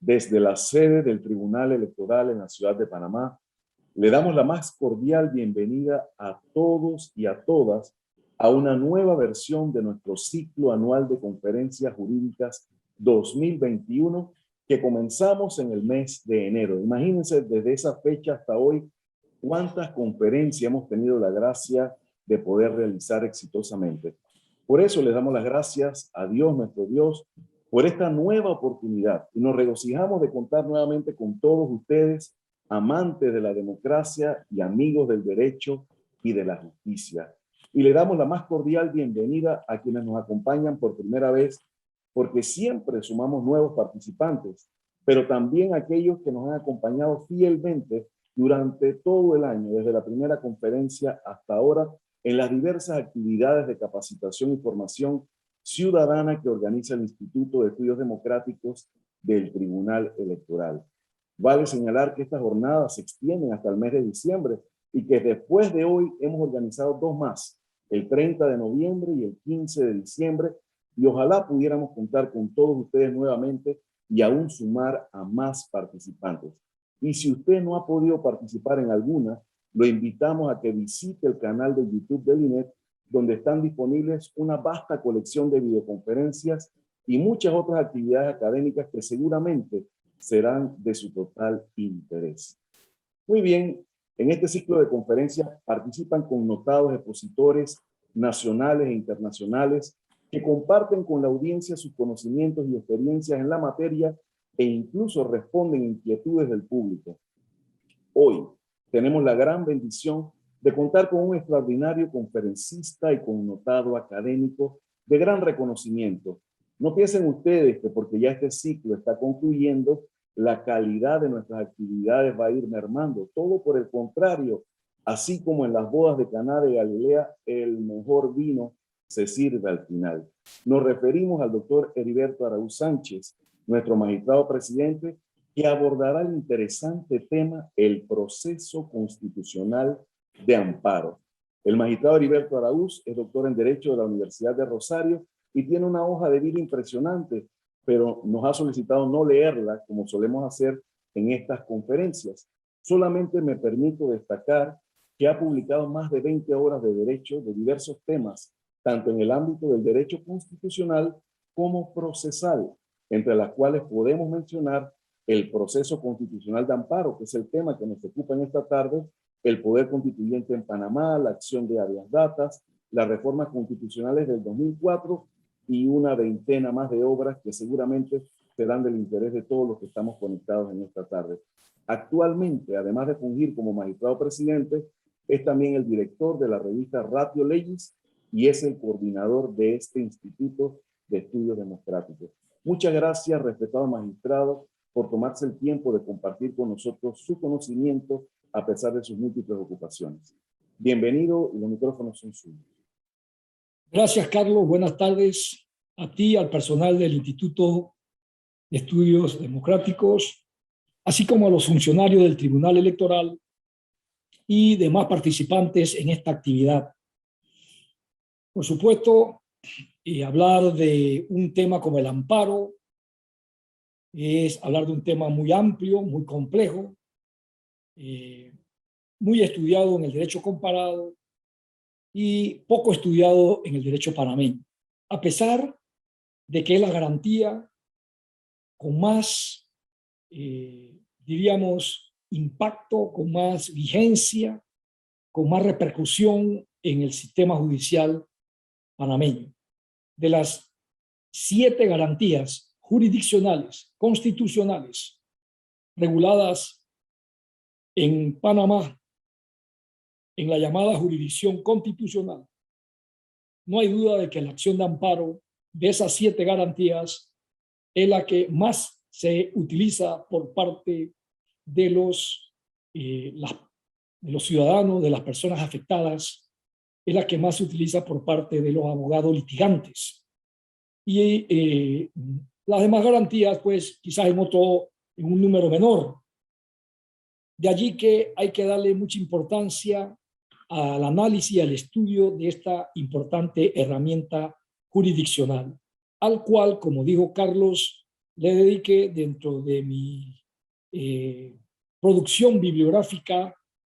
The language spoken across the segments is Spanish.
Desde la sede del Tribunal Electoral en la ciudad de Panamá, le damos la más cordial bienvenida a todos y a todas a una nueva versión de nuestro ciclo anual de conferencias jurídicas 2021 que comenzamos en el mes de enero. Imagínense desde esa fecha hasta hoy cuántas conferencias hemos tenido la gracia de poder realizar exitosamente. Por eso les damos las gracias a Dios, nuestro Dios, por esta nueva oportunidad y nos regocijamos de contar nuevamente con todos ustedes, amantes de la democracia y amigos del derecho y de la justicia. Y le damos la más cordial bienvenida a quienes nos acompañan por primera vez, porque siempre sumamos nuevos participantes, pero también aquellos que nos han acompañado fielmente durante todo el año, desde la primera conferencia hasta ahora, en las diversas actividades de capacitación y formación ciudadana que organiza el Instituto de Estudios Democráticos del Tribunal Electoral. Vale señalar que estas jornadas se extienden hasta el mes de diciembre y que después de hoy hemos organizado dos más, el 30 de noviembre y el 15 de diciembre, y ojalá pudiéramos contar con todos ustedes nuevamente y aún sumar a más participantes. Y si usted no ha podido participar en alguna, lo invitamos a que visite el canal de YouTube del INET, donde están disponibles una vasta colección de videoconferencias y muchas otras actividades académicas que seguramente serán de su total interés. Muy bien, en este ciclo de conferencias participan connotados expositores nacionales e internacionales que comparten con la audiencia sus conocimientos y experiencias en la materia e incluso responden inquietudes del público. Hoy tenemos la gran bendición de contar con un extraordinario conferencista y connotado académico de gran reconocimiento. No piensen ustedes que porque ya este ciclo está concluyendo, la calidad de nuestras actividades va a ir mermando. Todo por el contrario, así como en las bodas de Caná de Galilea, el mejor vino se sirve al final. Nos referimos al doctor Heriberto Araúz Sánchez, nuestro magistrado presidente, que abordará el interesante tema, el proceso constitucional de amparo. El magistrado Heriberto Araúz es doctor en Derecho de la Universidad de Rosario y tiene una hoja de vida impresionante, pero nos ha solicitado no leerla como solemos hacer en estas conferencias. Solamente me permito destacar que ha publicado más de 20 horas de derecho de diversos temas, tanto en el ámbito del derecho constitucional como procesal, entre las cuales podemos mencionar el proceso constitucional de amparo, que es el tema que nos ocupa en esta tarde, el poder constituyente en Panamá, la acción de habeas datas, las reformas constitucionales del 2004 y una veintena más de obras que seguramente serán del interés de todos los que estamos conectados en esta tarde. Actualmente, además de fungir como magistrado presidente, es también el director de la revista Ratio Legis y es el coordinador de este Instituto de Estudios Democráticos. Muchas gracias, respetado magistrado, por tomarse el tiempo de compartir con nosotros su conocimiento a pesar de sus múltiples ocupaciones. Bienvenido y los micrófonos son suyos. Gracias, Carlos. Buenas tardes a ti, al personal del Instituto de Estudios Democráticos, así como a los funcionarios del Tribunal Electoral y demás participantes en esta actividad. Por supuesto, hablar de un tema como el amparo es hablar de un tema muy amplio, muy complejo, muy estudiado en el derecho comparado y poco estudiado en el derecho panameño, a pesar de que es la garantía con más, diríamos, impacto, con más vigencia, con más repercusión en el sistema judicial panameño. De las 7 garantías jurisdiccionales, constitucionales, reguladas en Panamá, en la llamada jurisdicción constitucional, no hay duda de que la acción de amparo de esas 7 garantías es la que más se utiliza por parte de los ciudadanos, de las personas afectadas, es la que más se utiliza por parte de los abogados litigantes. Y las demás garantías, pues quizás en un número menor. De allí que hay que darle mucha importancia al análisis y al estudio de esta importante herramienta jurisdiccional, al cual, como dijo Carlos, le dediqué dentro de mi producción bibliográfica,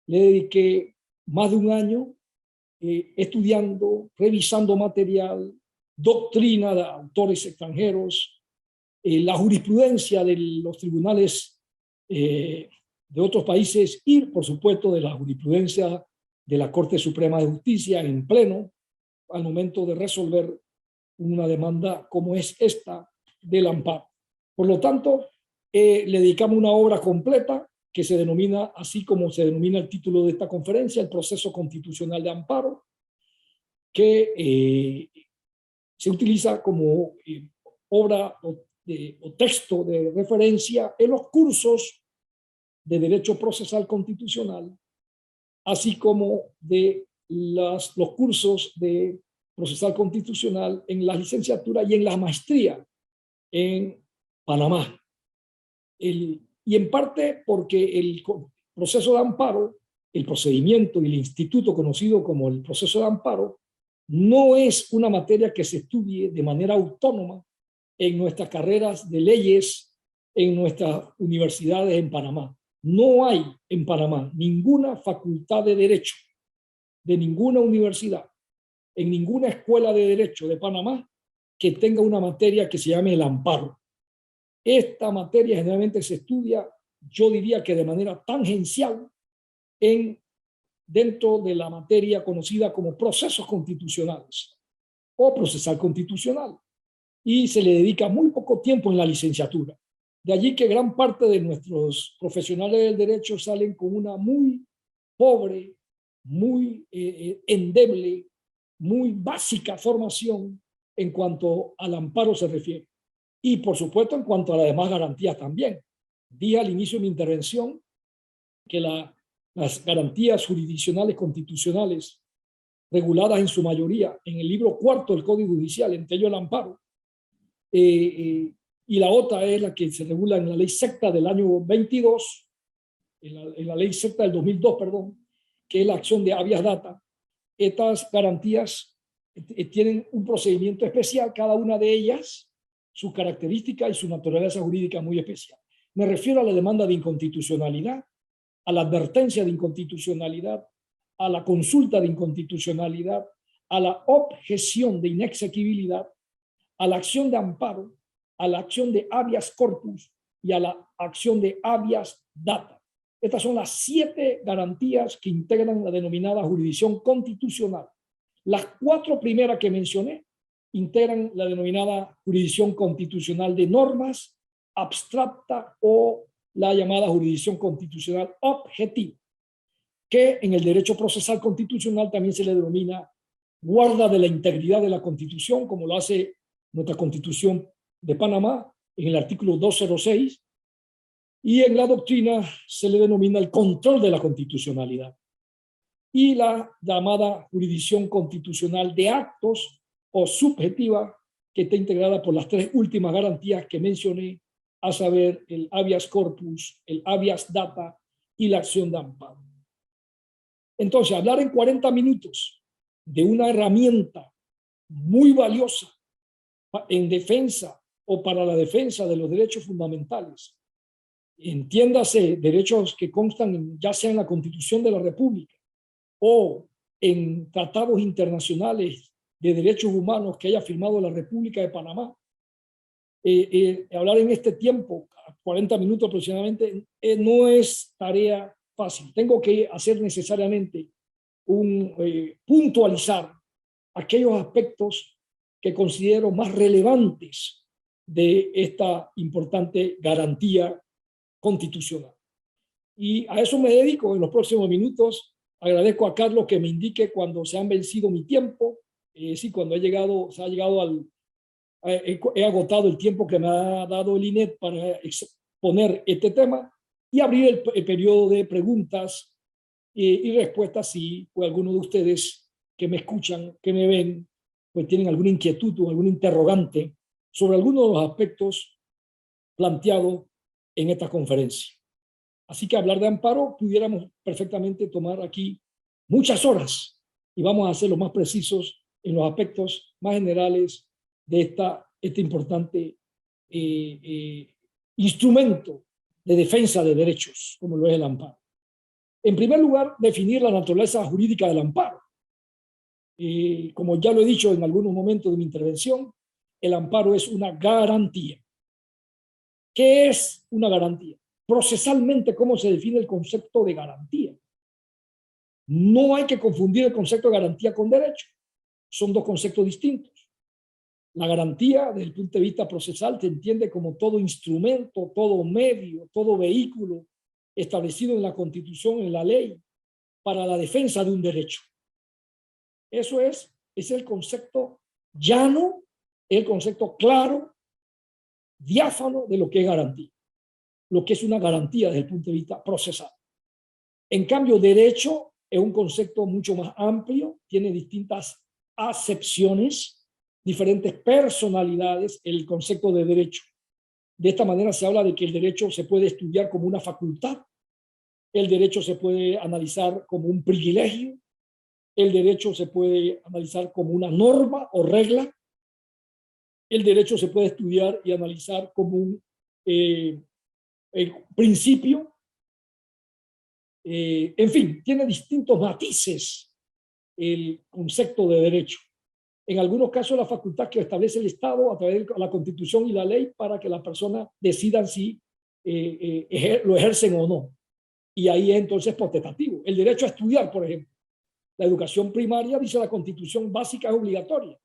le dediqué más de un año estudiando, revisando material, doctrina de autores extranjeros, la jurisprudencia de los tribunales de otros países y, por supuesto, de la jurisprudencia de la Corte Suprema de Justicia en pleno al momento de resolver una demanda como es esta del amparo. Por lo tanto, le dedicamos una obra completa que se denomina, así como se denomina el título de esta conferencia, el proceso constitucional de amparo, que se utiliza como obra o texto de referencia en los cursos de Derecho Procesal Constitucional, así como de los cursos de Procesal Constitucional en la licenciatura y en la maestría en Panamá. Y en parte porque el proceso de amparo, el procedimiento y el instituto conocido como el proceso de amparo, no es una materia que se estudie de manera autónoma en nuestras carreras de leyes, en nuestras universidades en Panamá. No hay en Panamá ninguna facultad de derecho de ninguna universidad, en ninguna escuela de derecho de Panamá que tenga una materia que se llame el amparo. Esta materia generalmente se estudia, yo diría que de manera tangencial, dentro de la materia conocida como procesos constitucionales o procesal constitucional, y se le dedica muy poco tiempo en la licenciatura. De allí que gran parte de nuestros profesionales del derecho salen con una muy pobre, muy endeble, muy básica formación en cuanto al amparo se refiere. Y por supuesto en cuanto a las demás garantías también. Dije al inicio de mi intervención que las garantías jurisdiccionales constitucionales reguladas en su mayoría en el libro cuarto del Código Judicial, entre ellos el amparo, y la otra es la que se regula en la ley secta del año 22, en la ley secta del 2002, perdón, que es la acción de habeas data. Estas garantías tienen un procedimiento especial, cada una de ellas, su característica y su naturaleza jurídica muy especial. Me refiero a la demanda de inconstitucionalidad, a la advertencia de inconstitucionalidad, a la consulta de inconstitucionalidad, a la objeción de inexequibilidad, a la acción de amparo, a la acción de habeas corpus y a la acción de habeas data. Estas son las 7 garantías que integran la denominada jurisdicción constitucional. Las 4 primeras que mencioné integran la denominada jurisdicción constitucional de normas abstracta o la llamada jurisdicción constitucional objetiva, que en el derecho procesal constitucional también se le denomina guarda de la integridad de la Constitución, como lo hace nuestra Constitución de Panamá en el artículo 206, y en la doctrina se le denomina el control de la constitucionalidad, y la llamada jurisdicción constitucional de actos o subjetiva, que está integrada por las 3 últimas garantías que mencioné, a saber, el habeas corpus, el habeas data y la acción de amparo. Entonces, hablar en 40 minutos de una herramienta muy valiosa en defensa o para la defensa de los derechos fundamentales, entiéndase, derechos que constan ya sea en la Constitución de la República o en tratados internacionales de derechos humanos que haya firmado la República de Panamá, hablar en este tiempo, 40 minutos aproximadamente, no es tarea fácil. Tengo que hacer necesariamente puntualizar aquellos aspectos que considero más relevantes de esta importante garantía constitucional. Y a eso me dedico en los próximos minutos. Agradezco a Carlos que me indique cuando se han vencido mi tiempo, sí, cuando se ha llegado he agotado el tiempo que me ha dado el INET para exponer este tema y abrir el periodo de preguntas y respuestas si pues, alguno de ustedes que me escuchan, que me ven, pues tienen alguna inquietud o algún interrogante sobre alguno de los aspectos planteados en esta conferencia. Así que hablar de amparo pudiéramos perfectamente tomar aquí muchas horas y vamos a ser lo más precisos en los aspectos más generales de este importante instrumento de defensa de derechos, como lo es el amparo. En primer lugar, definir la naturaleza jurídica del amparo. Como ya lo he dicho en algunos momentos de mi intervención, el amparo es una garantía. ¿Qué es una garantía? Procesalmente, ¿cómo se define el concepto de garantía? No hay que confundir el concepto de garantía con derecho. Son dos conceptos distintos. La garantía, desde el punto de vista procesal, se entiende como todo instrumento, todo medio, todo vehículo establecido en la Constitución, en la ley, para la defensa de un derecho. Eso es el concepto llano, el concepto claro, diáfano de lo que es garantía, lo que es una garantía desde el punto de vista procesal. En cambio, derecho es un concepto mucho más amplio, tiene distintas acepciones, diferentes personalidades, el concepto de derecho. De esta manera se habla de que el derecho se puede estudiar como una facultad, el derecho se puede analizar como un privilegio, el derecho se puede analizar como una norma o regla, el derecho se puede estudiar y analizar como un principio. En fin, tiene distintos matices el concepto de derecho. En algunos casos, la facultad que establece el Estado a través de la Constitución y la ley para que las personas decidan si lo ejercen o no. Y ahí es entonces potestativo. El derecho a estudiar, por ejemplo. La educación primaria, dice la Constitución básica, es obligatoria.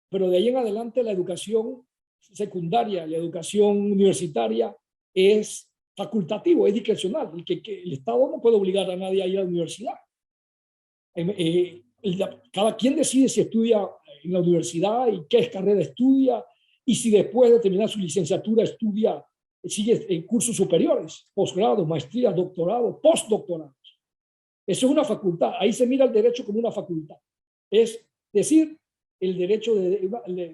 Pero de ahí en adelante la educación secundaria, la educación universitaria es facultativo, es discrecional. El Estado no puede obligar a nadie a ir a la universidad. Cada quien decide si estudia en la universidad y qué carrera estudia, y si después de terminar su licenciatura sigue en cursos superiores, posgrado, maestría, doctorado, postdoctorado. Eso es una facultad. Ahí se mira el derecho como una facultad. Es decir, el derecho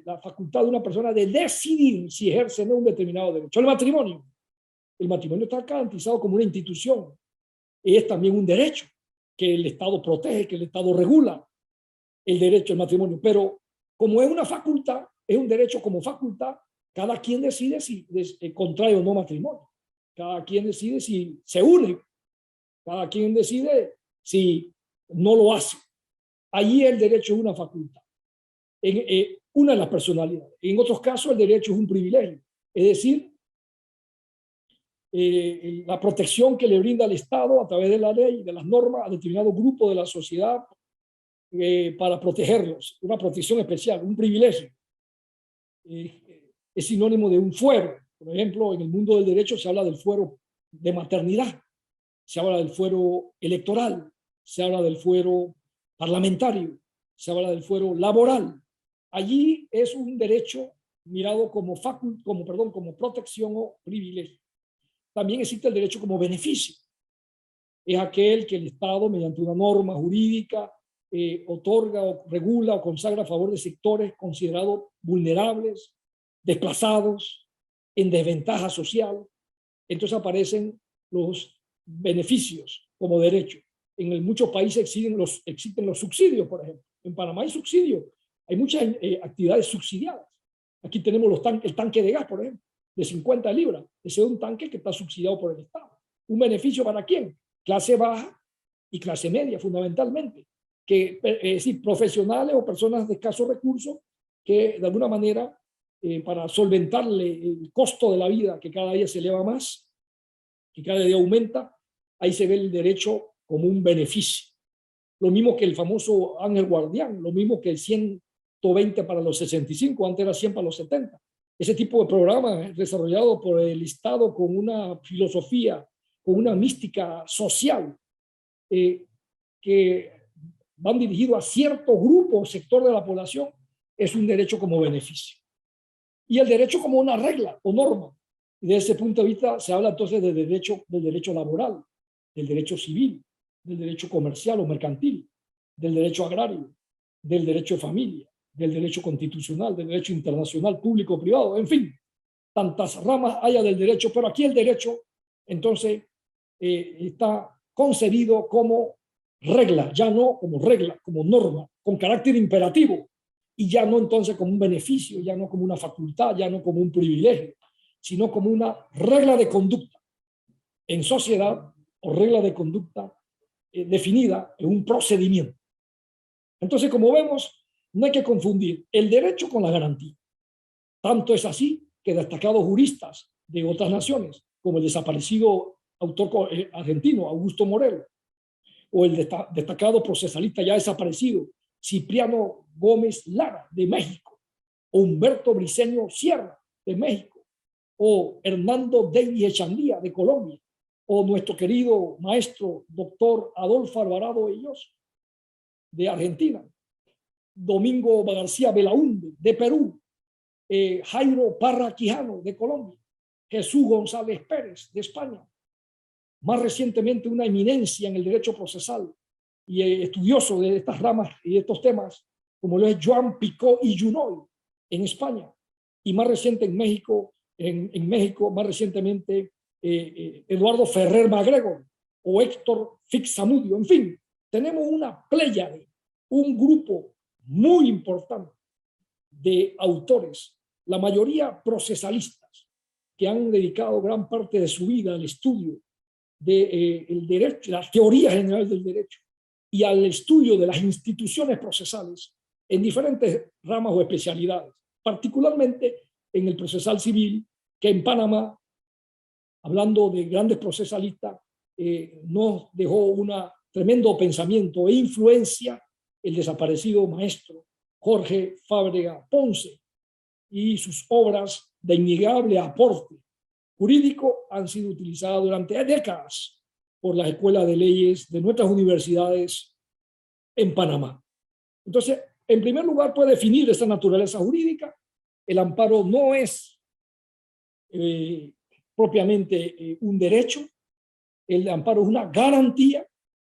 la facultad de una persona de decidir si ejerce o no un determinado derecho. El matrimonio está garantizado como una institución. Es también un derecho que el Estado protege, que el Estado regula, el derecho al matrimonio. Pero como es una facultad, es un derecho como facultad, cada quien decide si contrae o no matrimonio. Cada quien decide si se une. Cada quien decide si no lo hace. Allí el derecho es una facultad, una de las personalidades. En otros casos el derecho es un privilegio, es decir, la protección que le brinda el Estado a través de la ley, de las normas, a determinado grupo de la sociedad para protegerlos, una protección especial, un privilegio. Es sinónimo de un fuero. Por ejemplo, en el mundo del derecho se habla del fuero de maternidad, se habla del fuero electoral, se habla del fuero parlamentario, se habla del fuero laboral. Allí es un derecho mirado como protección o privilegio. También existe el derecho como beneficio. Es aquel que el Estado, mediante una norma jurídica, otorga o regula o consagra a favor de sectores considerados vulnerables, desplazados, en desventaja social. Entonces aparecen los beneficios como derecho. En muchos países existen los subsidios, por ejemplo. En Panamá hay subsidios. Hay muchas actividades subsidiadas. Aquí tenemos el tanque de gas, por ejemplo, de 50 libras. Ese es un tanque que está subsidiado por el Estado. ¿Un beneficio para quién? Clase baja y clase media, fundamentalmente. Es decir, profesionales o personas de escasos recursos que, de alguna manera, para solventarle el costo de la vida, que cada día se eleva más, que cada día aumenta, ahí se ve el derecho como un beneficio. Lo mismo que el famoso ángel guardián, lo mismo que el 120 para los 65, antes era 100 para los 70. Ese tipo de programa desarrollado por el Estado con una filosofía, con una mística social, que van dirigidos a cierto grupo o sector de la población, es un derecho como beneficio. Y el derecho como una regla o norma. Y desde ese punto de vista se habla entonces del derecho laboral, del derecho civil, del derecho comercial o mercantil, del derecho agrario, del derecho de familia, del derecho constitucional, del derecho internacional, público o privado, en fin, tantas ramas haya del derecho, pero aquí el derecho entonces está concebido como regla, ya no como regla, como norma, con carácter imperativo, y ya no entonces como un beneficio, ya no como una facultad, ya no como un privilegio, sino como una regla de conducta en sociedad o regla de conducta definida en un procedimiento. Entonces, como vemos, no hay que confundir el derecho con la garantía. Tanto es así que destacados juristas de otras naciones, como el desaparecido autor argentino Augusto Morelo, o el destacado procesalista ya desaparecido Cipriano Gómez Lara de México, o Humberto Briceño Sierra de México, o Hernando Davis Echandía de Colombia, o nuestro querido maestro doctor Adolfo Alvarado Ellos de Argentina, Domingo García Belaúnde de Perú, Jairo Parra Quijano de Colombia, Jesús González Pérez de España, más recientemente una eminencia en el derecho procesal y estudioso de estas ramas y de estos temas, como lo es Joan Picó y Junoy en España, y más reciente en México, más recientemente Eduardo Ferrer Magregor o Héctor Fixamudio. En fin, tenemos una pléyade, un grupo muy importante de autores, la mayoría procesalistas, que han dedicado gran parte de su vida al estudio del derecho, la teoría general del derecho y al estudio de las instituciones procesales en diferentes ramas o especialidades, particularmente en el procesal civil, que en Panamá, hablando de grandes procesalistas, nos dejó un tremendo pensamiento e influencia el desaparecido maestro Jorge Fábrega Ponce, y sus obras de innegable aporte jurídico han sido utilizadas durante décadas por las escuelas de leyes de nuestras universidades en Panamá. Entonces, en primer lugar, puede definir esta naturaleza jurídica. El amparo no es propiamente un derecho. El amparo es una garantía,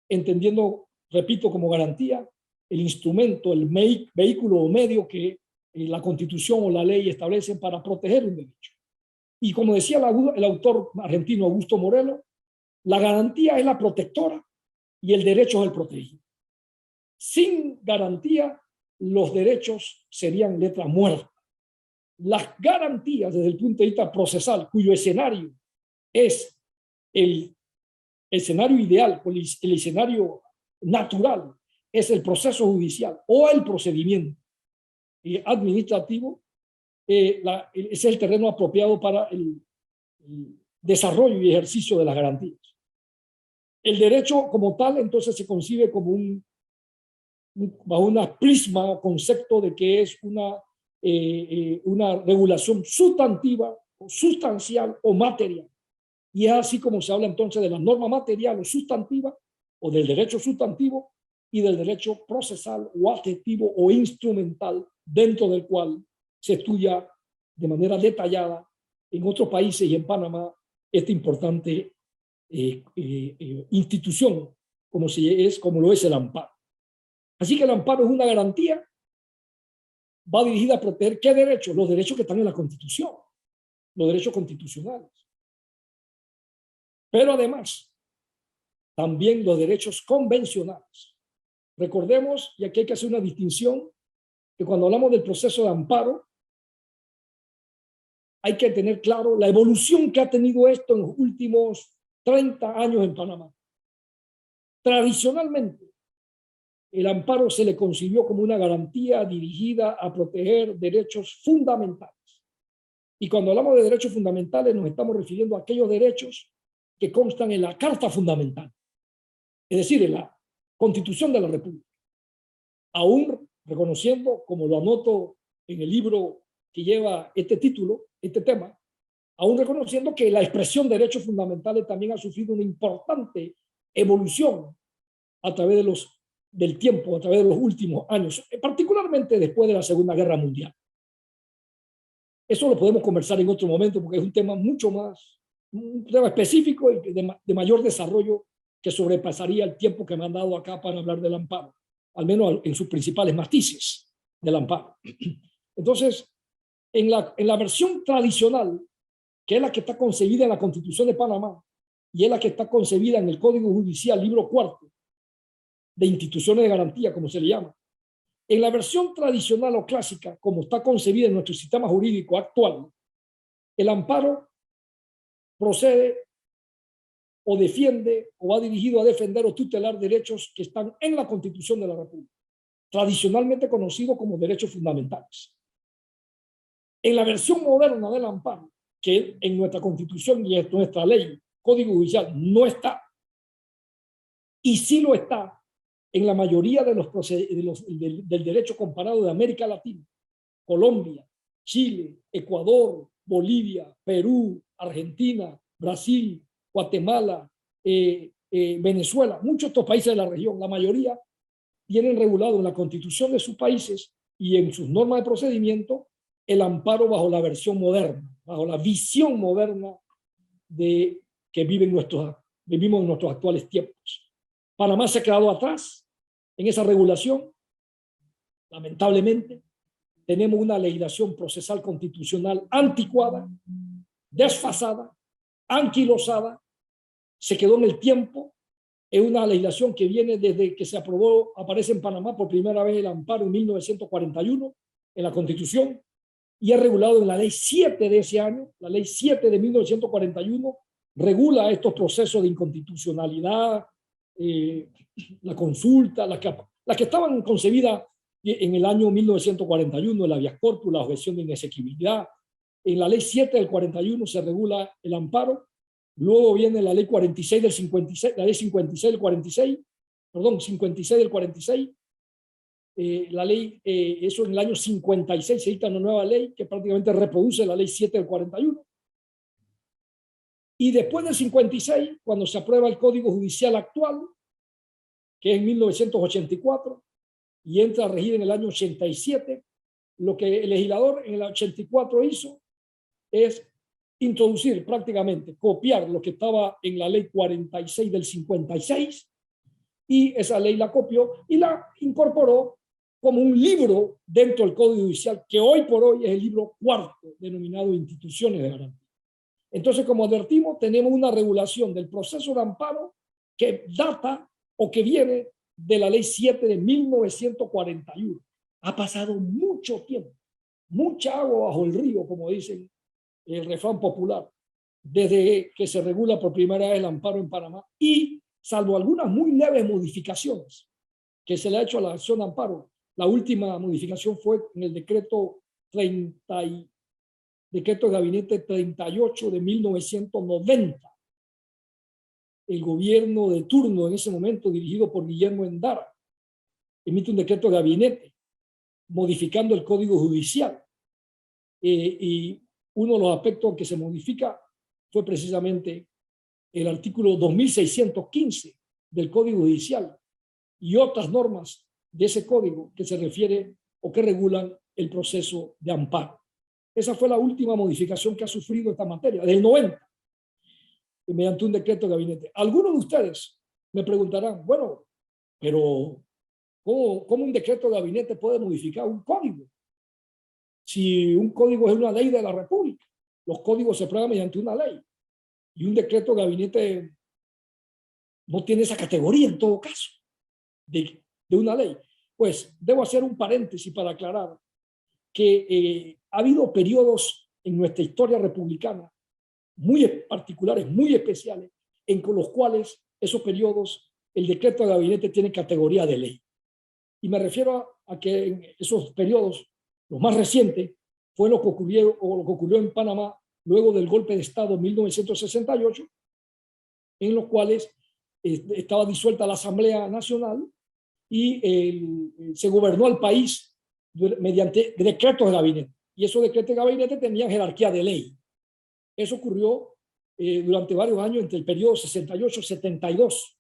entendiendo, repito, como garantía, el instrumento, el vehículo o medio que la Constitución o la ley establecen para proteger un derecho. Y como decía el autor argentino Augusto Morelo, la garantía es la protectora y el derecho es el protegido. Sin garantía, los derechos serían letra muerta. Las garantías desde el punto de vista procesal, cuyo escenario es el escenario ideal, el escenario natural, es el proceso judicial o el procedimiento administrativo, es el terreno apropiado para el desarrollo y ejercicio de las garantías. El derecho como tal, entonces, se concibe como bajo una prisma o concepto de que es una regulación sustantiva, o sustancial o material. Y es así como se habla entonces de la norma material o sustantiva, o del derecho sustantivo, y del derecho procesal o adjetivo o instrumental, dentro del cual se estudia de manera detallada en otros países y en Panamá esta importante institución como lo es el amparo. Así que el amparo es una garantía, va dirigida a proteger ¿qué derechos? Los derechos que están en la Constitución, los derechos constitucionales. Pero además, también los derechos convencionales. Recordemos, y aquí hay que hacer una distinción, que cuando hablamos del proceso de amparo, hay que tener claro la evolución que ha tenido esto en los últimos 30 años en Panamá. Tradicionalmente, el amparo se le concibió como una garantía dirigida a proteger derechos fundamentales. Y cuando hablamos de derechos fundamentales, nos estamos refiriendo a aquellos derechos que constan en la Carta Fundamental, es decir, en la Constitución de la República. Aún reconociendo, como lo anoto en el libro que lleva este título, este tema, aún reconociendo que la expresión de derechos fundamentales también ha sufrido una importante evolución a través del tiempo, a través de los últimos años, particularmente después de la Segunda Guerra Mundial. Eso lo podemos conversar en otro momento porque es un tema mucho más, un tema específico y de mayor desarrollo que sobrepasaría el tiempo que me han dado acá para hablar del amparo, al menos en sus principales matices del amparo. Entonces, en la versión tradicional, que es la que está concebida en la Constitución de Panamá y es la que está concebida en el Código Judicial, libro 4, de instituciones de garantía, como se le llama. En la versión tradicional o clásica, como está concebida en nuestro sistema jurídico actual, el amparo procede o defiende o va dirigido a defender o tutelar derechos que están en la Constitución de la República, tradicionalmente conocido como derechos fundamentales. En la versión moderna del amparo, que en nuestra Constitución y en nuestra ley, Código Judicial, no está, y sí lo está en la mayoría de del derecho comparado de América Latina, Colombia, Chile, Ecuador, Bolivia, Perú, Argentina, Brasil, Guatemala, Venezuela, muchos de estos países de la región, la mayoría tienen regulado en la Constitución de sus países y en sus normas de procedimiento el amparo bajo la versión moderna, bajo la visión moderna de que vivimos en nuestros actuales tiempos. Panamá se ha quedado atrás en esa regulación. Lamentablemente, tenemos una legislación procesal constitucional anticuada, desfasada, anquilosada, se quedó en el tiempo. Es una legislación que viene desde que se aprobó, aparece en Panamá por primera vez el amparo en 1941 en la Constitución y es regulado en la Ley 7 de ese año. La Ley 7 de 1941 regula estos procesos de inconstitucionalidad, la consulta, las que estaban concebidas en el año 1941, el habeas corpus, la objeción de inexequibilidad. En la Ley 7 del 41 se regula el amparo. Luego viene la Ley 46 del 56, la Ley 56 del 46, perdón, 56 del 46. La ley, eso en el año 56 se dicta una nueva ley que prácticamente reproduce la Ley 7 del 41. Y después del 56, cuando se aprueba el Código Judicial actual, que es en 1984, y entra a regir en el año 87, lo que el legislador en el 84 hizo es introducir prácticamente, copiar lo que estaba en la Ley 46 del 56, y esa ley la copió y la incorporó como un libro dentro del Código Judicial, que hoy por hoy es el libro cuarto, denominado Instituciones de Garantía. Entonces, como advertimos, tenemos una regulación del proceso de amparo que data o que viene de la Ley 7 de 1941. Ha pasado mucho tiempo, mucha agua bajo el río, como dicen el refrán popular, desde que se regula por primera vez el amparo en Panamá, y salvo algunas muy leves modificaciones que se le ha hecho a la acción de amparo. La última modificación fue en el decreto decreto de gabinete 38 de 1990. El gobierno de turno en ese momento, dirigido por Guillermo Endara, emite un decreto de gabinete modificando el Código Judicial. Y uno de los aspectos que se modifica fue precisamente el artículo 2615 del Código Judicial y otras normas de ese código que se refiere o que regulan el proceso de amparo. Esa fue la última modificación que ha sufrido esta materia, del 90, mediante un decreto de gabinete. Algunos de ustedes me preguntarán, bueno, pero ¿cómo un decreto de gabinete puede modificar un código? Si un código es una ley de la República, los códigos se aprueban mediante una ley y un decreto de gabinete no tiene esa categoría en todo caso de una ley. Pues debo hacer un paréntesis para aclarar que ha habido periodos en nuestra historia republicana muy particulares, muy especiales, en los cuales esos periodos el decreto de gabinete tiene categoría de ley. Y me refiero a que en esos periodos, los más recientes, fue lo que ocurrió en Panamá luego del golpe de Estado en 1968, en los cuales estaba disuelta la Asamblea Nacional y se gobernó el país mediante decretos de gabinete. Y esos decretos de gabinete tenían jerarquía de ley. Eso ocurrió durante varios años, entre el periodo 68-72,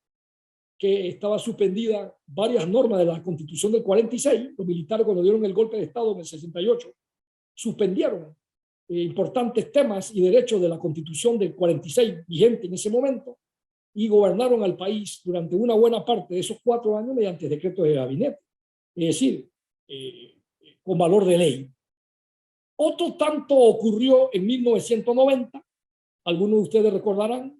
que estaba suspendida varias normas de la Constitución del 46. Los militares, cuando dieron el golpe de Estado en el 68, suspendieron importantes temas y derechos de la Constitución del 46 vigente en ese momento y gobernaron al país durante una buena parte de esos 4 años mediante decretos de gabinete, es decir, con valor de ley. Otro tanto ocurrió en 1990. Algunos de ustedes recordarán,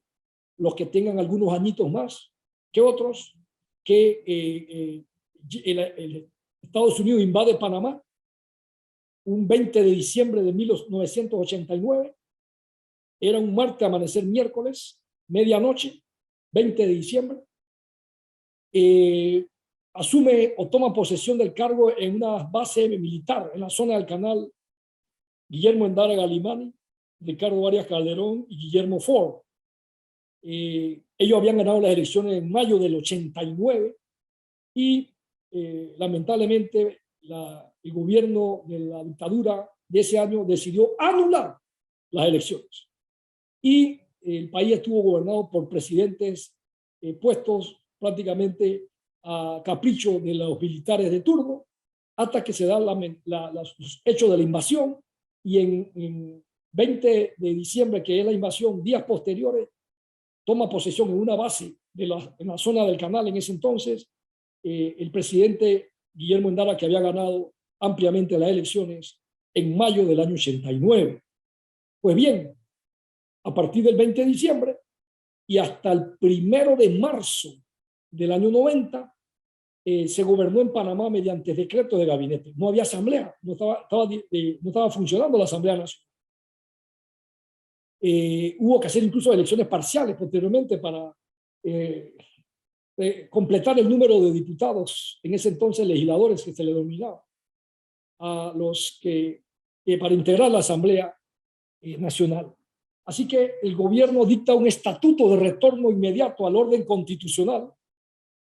los que tengan algunos añitos más que otros, que Estados Unidos invade Panamá un 20 de diciembre de 1989 Era un martes, amanecer miércoles, medianoche, 20 de diciembre. Asume o toma posesión del cargo en una base militar en la zona del Canal Guillermo Endara Galimani, Ricardo Arias Calderón y Guillermo Ford. Ellos habían ganado las elecciones en mayo del 89 y lamentablemente el gobierno de la dictadura de ese año decidió anular las elecciones. Y el país estuvo gobernado por presidentes puestos prácticamente a capricho de los militares de turno, hasta que se dan los hechos de la invasión, y en 20 de diciembre, que es la invasión, días posteriores, toma posesión en una base en la zona del Canal en ese entonces, el presidente Guillermo Endara, que había ganado ampliamente las elecciones en mayo del año 89. Pues bien, a partir del 20 de diciembre y hasta el 1 de marzo del año 90, se gobernó en Panamá mediante decreto de gabinete. No había asamblea, no estaba funcionando la Asamblea Nacional. Hubo que hacer incluso elecciones parciales posteriormente para completar el número de diputados, en ese entonces legisladores que se le denominaba, a los que para integrar la Asamblea Nacional. Así que el gobierno dicta un estatuto de retorno inmediato al orden constitucional,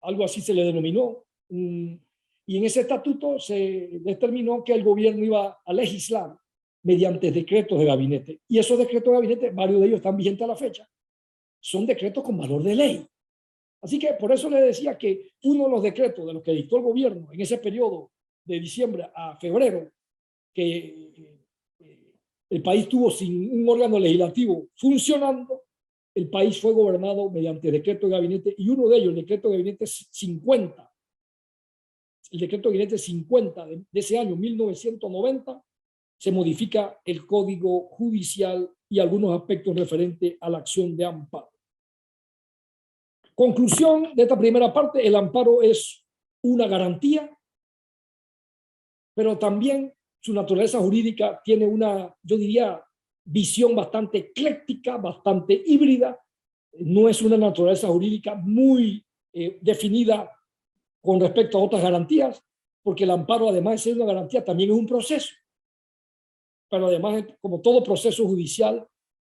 algo así se le denominó, y en ese estatuto se determinó que el gobierno iba a legislar mediante decretos de gabinete. Y esos decretos de gabinete, varios de ellos están vigentes a la fecha, son decretos con valor de ley. Así que por eso le decía que uno de los decretos de los que dictó el gobierno en ese periodo de diciembre a febrero, que el país tuvo sin un órgano legislativo funcionando, el país fue gobernado mediante decreto de gabinete, y uno de ellos, el decreto de gabinete 50, el decreto de gabinete 50 de ese año, 1990, se modifica el Código Judicial y algunos aspectos referentes a la acción de amparo. Conclusión de esta primera parte: el amparo es una garantía, pero también su naturaleza jurídica tiene una, yo diría, visión bastante ecléctica, bastante híbrida. No es una naturaleza jurídica muy definida con respecto a otras garantías, porque el amparo, además de ser una garantía, también es un proceso. Pero además, como todo proceso judicial,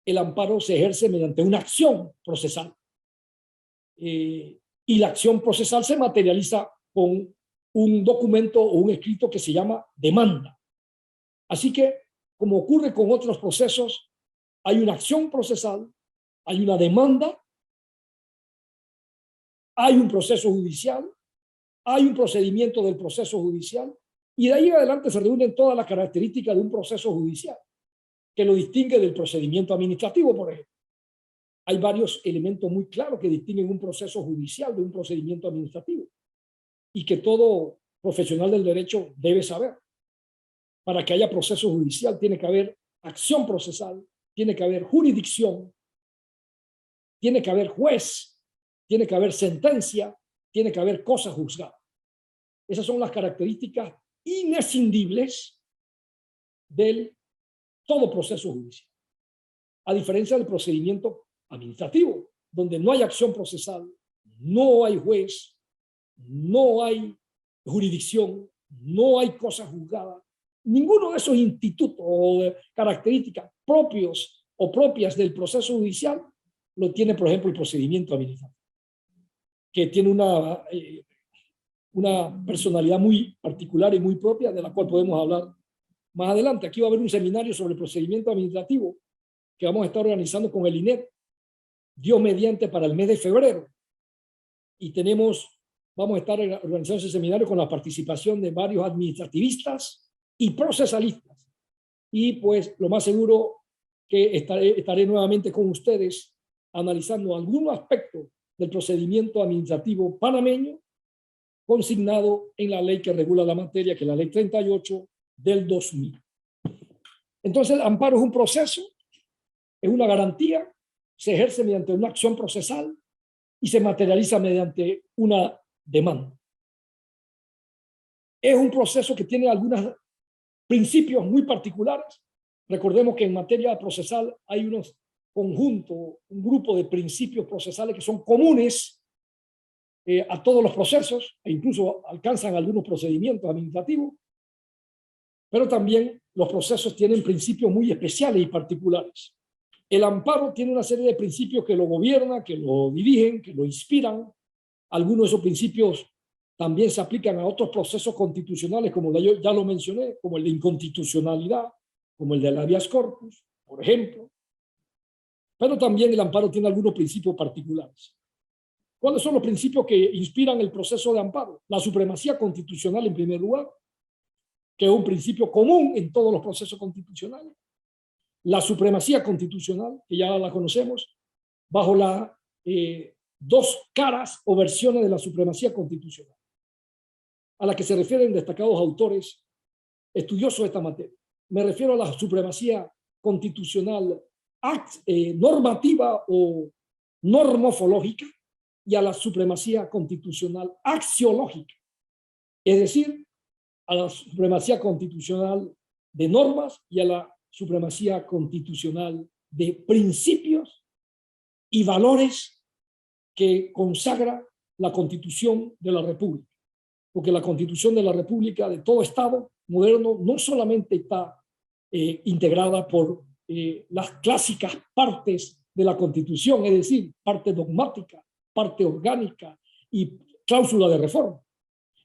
el amparo se ejerce mediante una acción procesal. Y la acción procesal se materializa con un documento o un escrito que se llama demanda. Así que, como ocurre con otros procesos, hay una acción procesal, hay una demanda, hay un proceso judicial, hay un procedimiento del proceso judicial, y de ahí en adelante se reúnen todas las características de un proceso judicial, que lo distingue del procedimiento administrativo, por ejemplo. Hay varios elementos muy claros que distinguen un proceso judicial de un procedimiento administrativo, y que todo profesional del derecho debe saber. Para que haya proceso judicial tiene que haber acción procesal, tiene que haber jurisdicción, tiene que haber juez, tiene que haber sentencia, tiene que haber cosa juzgada. Esas son las características inescindibles del todo proceso judicial. A diferencia del procedimiento administrativo, donde no hay acción procesal, no hay juez, no hay jurisdicción, no hay cosa juzgada. Ninguno de esos institutos o características propios o propias del proceso judicial lo tiene, por ejemplo, el procedimiento administrativo, que tiene una personalidad muy particular y muy propia, de la cual podemos hablar más adelante. Aquí va a haber un seminario sobre el procedimiento administrativo que vamos a estar organizando con el INET, Dios mediante, para el mes de febrero. Y vamos a estar organizando ese seminario con la participación de varios administrativistas y procesalistas. Y pues lo más seguro que estaré nuevamente con ustedes analizando algunos aspectos del procedimiento administrativo panameño consignado en la ley que regula la materia, que es la ley 38 del 2000. Entonces, el amparo es un proceso, es una garantía, se ejerce mediante una acción procesal y se materializa mediante una demanda. Es un proceso que tiene algunos principios muy particulares. Recordemos que en materia procesal hay unos conjunto, un grupo de principios procesales que son comunes a todos los procesos e incluso alcanzan algunos procedimientos administrativos, pero también los procesos tienen principios muy especiales y particulares. El amparo tiene una serie de principios que lo gobiernan, que lo dirigen, que lo inspiran. Algunos de esos principios también se aplican a otros procesos constitucionales, como ya lo mencioné, como el de inconstitucionalidad, como el del habeas corpus, por ejemplo. Pero también el amparo tiene algunos principios particulares. ¿Cuáles son los principios que inspiran el proceso de amparo? La supremacía constitucional, en primer lugar, que es un principio común en todos los procesos constitucionales. La supremacía constitucional, que ya la conocemos, bajo las dos caras o versiones de la supremacía constitucional, a la que se refieren destacados autores estudiosos de esta materia. Me refiero a la supremacía constitucional normativa o normofológica y a la supremacía constitucional axiológica, es decir, a la supremacía constitucional de normas y a la supremacía constitucional de principios y valores que consagra la Constitución de la República. Porque la Constitución de la República de todo Estado moderno no solamente está integrada por las clásicas partes de la Constitución, es decir, parte dogmática, parte orgánica y cláusula de reforma.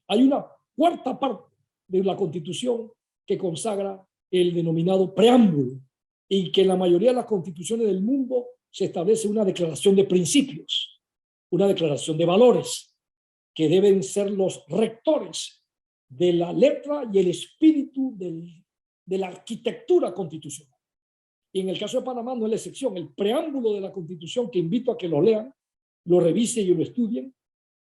Hay una cuarta parte de la Constitución que consagra el denominado preámbulo, y que en la mayoría de las constituciones del mundo se establece una declaración de principios, una declaración de valores, que deben ser los rectores de la letra y el espíritu de la arquitectura constitucional. Y en el caso de Panamá no es la excepción. El preámbulo de la Constitución, que invito a que lo lean, lo revisen y lo estudien,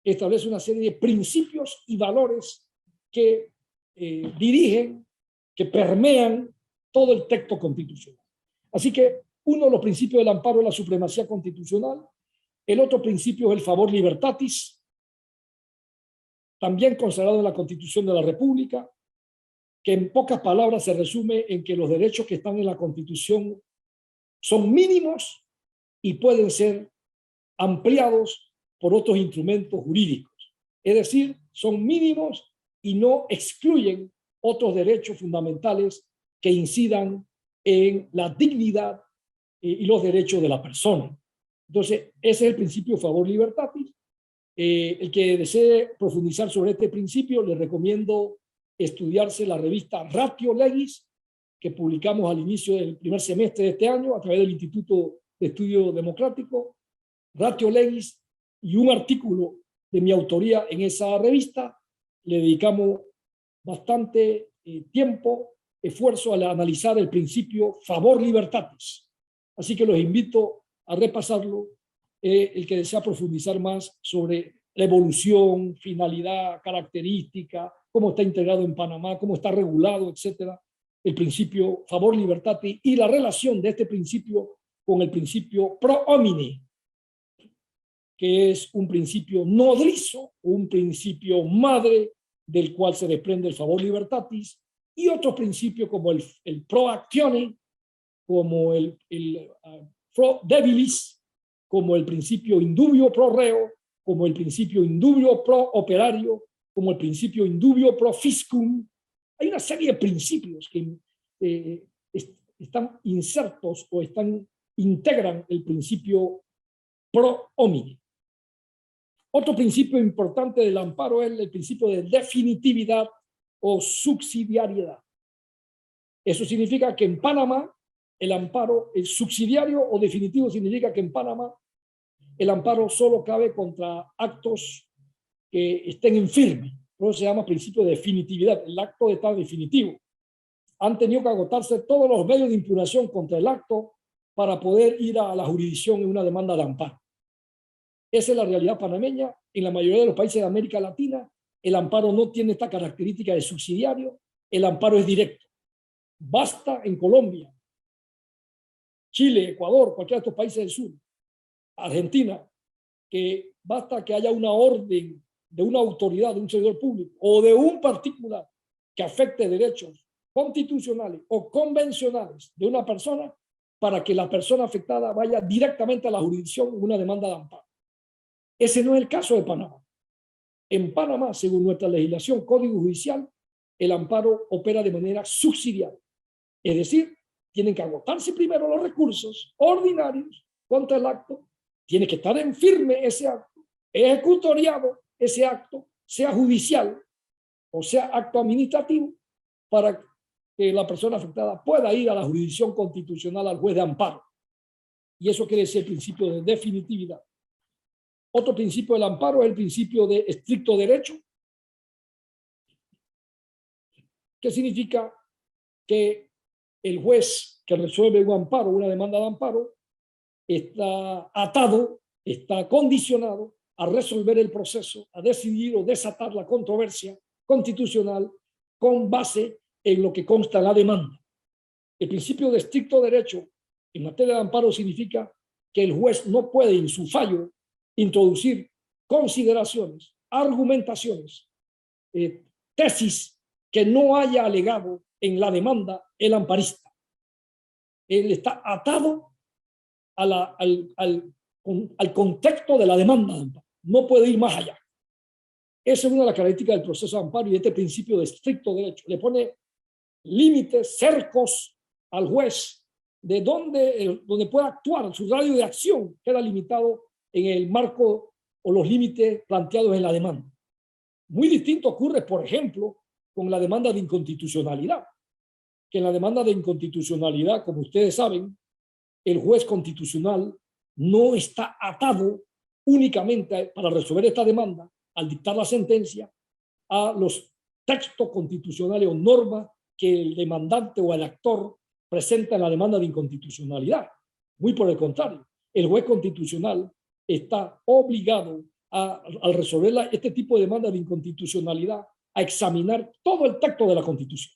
establece una serie de principios y valores que dirigen, que permean todo el texto constitucional. Así que uno de los principios del amparo es la supremacía constitucional. El otro principio es el favor libertatis, también consagrado en la Constitución de la República, que en pocas palabras se resume en que los derechos que están en la Constitución son mínimos y pueden ser ampliados por otros instrumentos jurídicos. Es decir, son mínimos y no excluyen otros derechos fundamentales que incidan en la dignidad y los derechos de la persona. Entonces, ese es el principio favor libertatis. El que desee profundizar sobre este principio, le recomiendo estudiarse la revista Ratio Legis, que publicamos al inicio del primer semestre de este año a través del Instituto de Estudio Democrático, Ratio Legis, y un artículo de mi autoría en esa revista. Le dedicamos bastante tiempo, esfuerzo al analizar el principio favor libertatis. Así que los invito a repasarlo. El que desea profundizar más sobre la evolución, finalidad, característica, cómo está integrado en Panamá, cómo está regulado, etcétera, el principio favor libertatis y la relación de este principio con el principio pro homine, que es un principio nodrizo, un principio madre del cual se desprende el favor libertatis, y otros principios como el pro actione, como el pro debilis, como el principio indubio pro reo, como el principio indubio pro operario, como el principio indubio pro fiscum. Hay una serie de principios que están insertos o integran el principio pro homine. Otro principio importante del amparo es el principio de definitividad o subsidiariedad. Eso significa que en Panamá el amparo es subsidiario o definitivo, significa que en Panamá el amparo solo cabe contra actos que estén en firme. Por eso se llama principio de definitividad. El acto está definitivo. Han tenido que agotarse todos los medios de impugnación contra el acto para poder ir a la jurisdicción en una demanda de amparo. Esa es la realidad panameña. En la mayoría de los países de América Latina, el amparo no tiene esta característica de subsidiario. El amparo es directo. Basta en Colombia, Chile, Ecuador, cualquiera de estos países del sur, Argentina, que basta que haya una orden de una autoridad, de un servidor público o de un particular que afecte derechos constitucionales o convencionales de una persona para que la persona afectada vaya directamente a la jurisdicción en una demanda de amparo. Ese no es el caso de Panamá. En Panamá, según nuestra legislación, Código Judicial, el amparo opera de manera subsidiaria. Es decir, tienen que agotarse primero los recursos ordinarios contra el acto, tiene que estar en firme ese acto, ejecutoriado ese acto, sea judicial o sea acto administrativo, para que la persona afectada pueda ir a la jurisdicción constitucional, al juez de amparo. Y eso quiere decir el principio de definitividad. Otro principio del amparo es el principio de estricto derecho, que significa que el juez que resuelve un amparo, una demanda de amparo, está atado, está condicionado a resolver el proceso, a decidir o desatar la controversia constitucional con base en lo que consta en la demanda. El principio de estricto derecho en materia de amparo significa que el juez no puede en su fallo introducir consideraciones, argumentaciones, tesis que no haya alegado en la demanda el amparista. Él está atado a al contexto de la demanda de amparo. No puede ir más allá. Esa es una de las características del proceso de amparo, y este principio de estricto derecho le pone límites, cercos al juez de donde pueda actuar. Su radio de acción queda limitado en el marco o los límites planteados en la demanda. Muy distinto ocurre, por ejemplo, con la demanda de inconstitucionalidad, que en la demanda de inconstitucionalidad, como ustedes saben, el juez constitucional no está atado únicamente para resolver esta demanda, al dictar la sentencia, a los textos constitucionales o normas que el demandante o el actor presenta en la demanda de inconstitucionalidad. Muy por el contrario, el juez constitucional está obligado al resolver este tipo de demanda de inconstitucionalidad a examinar todo el texto de la Constitución.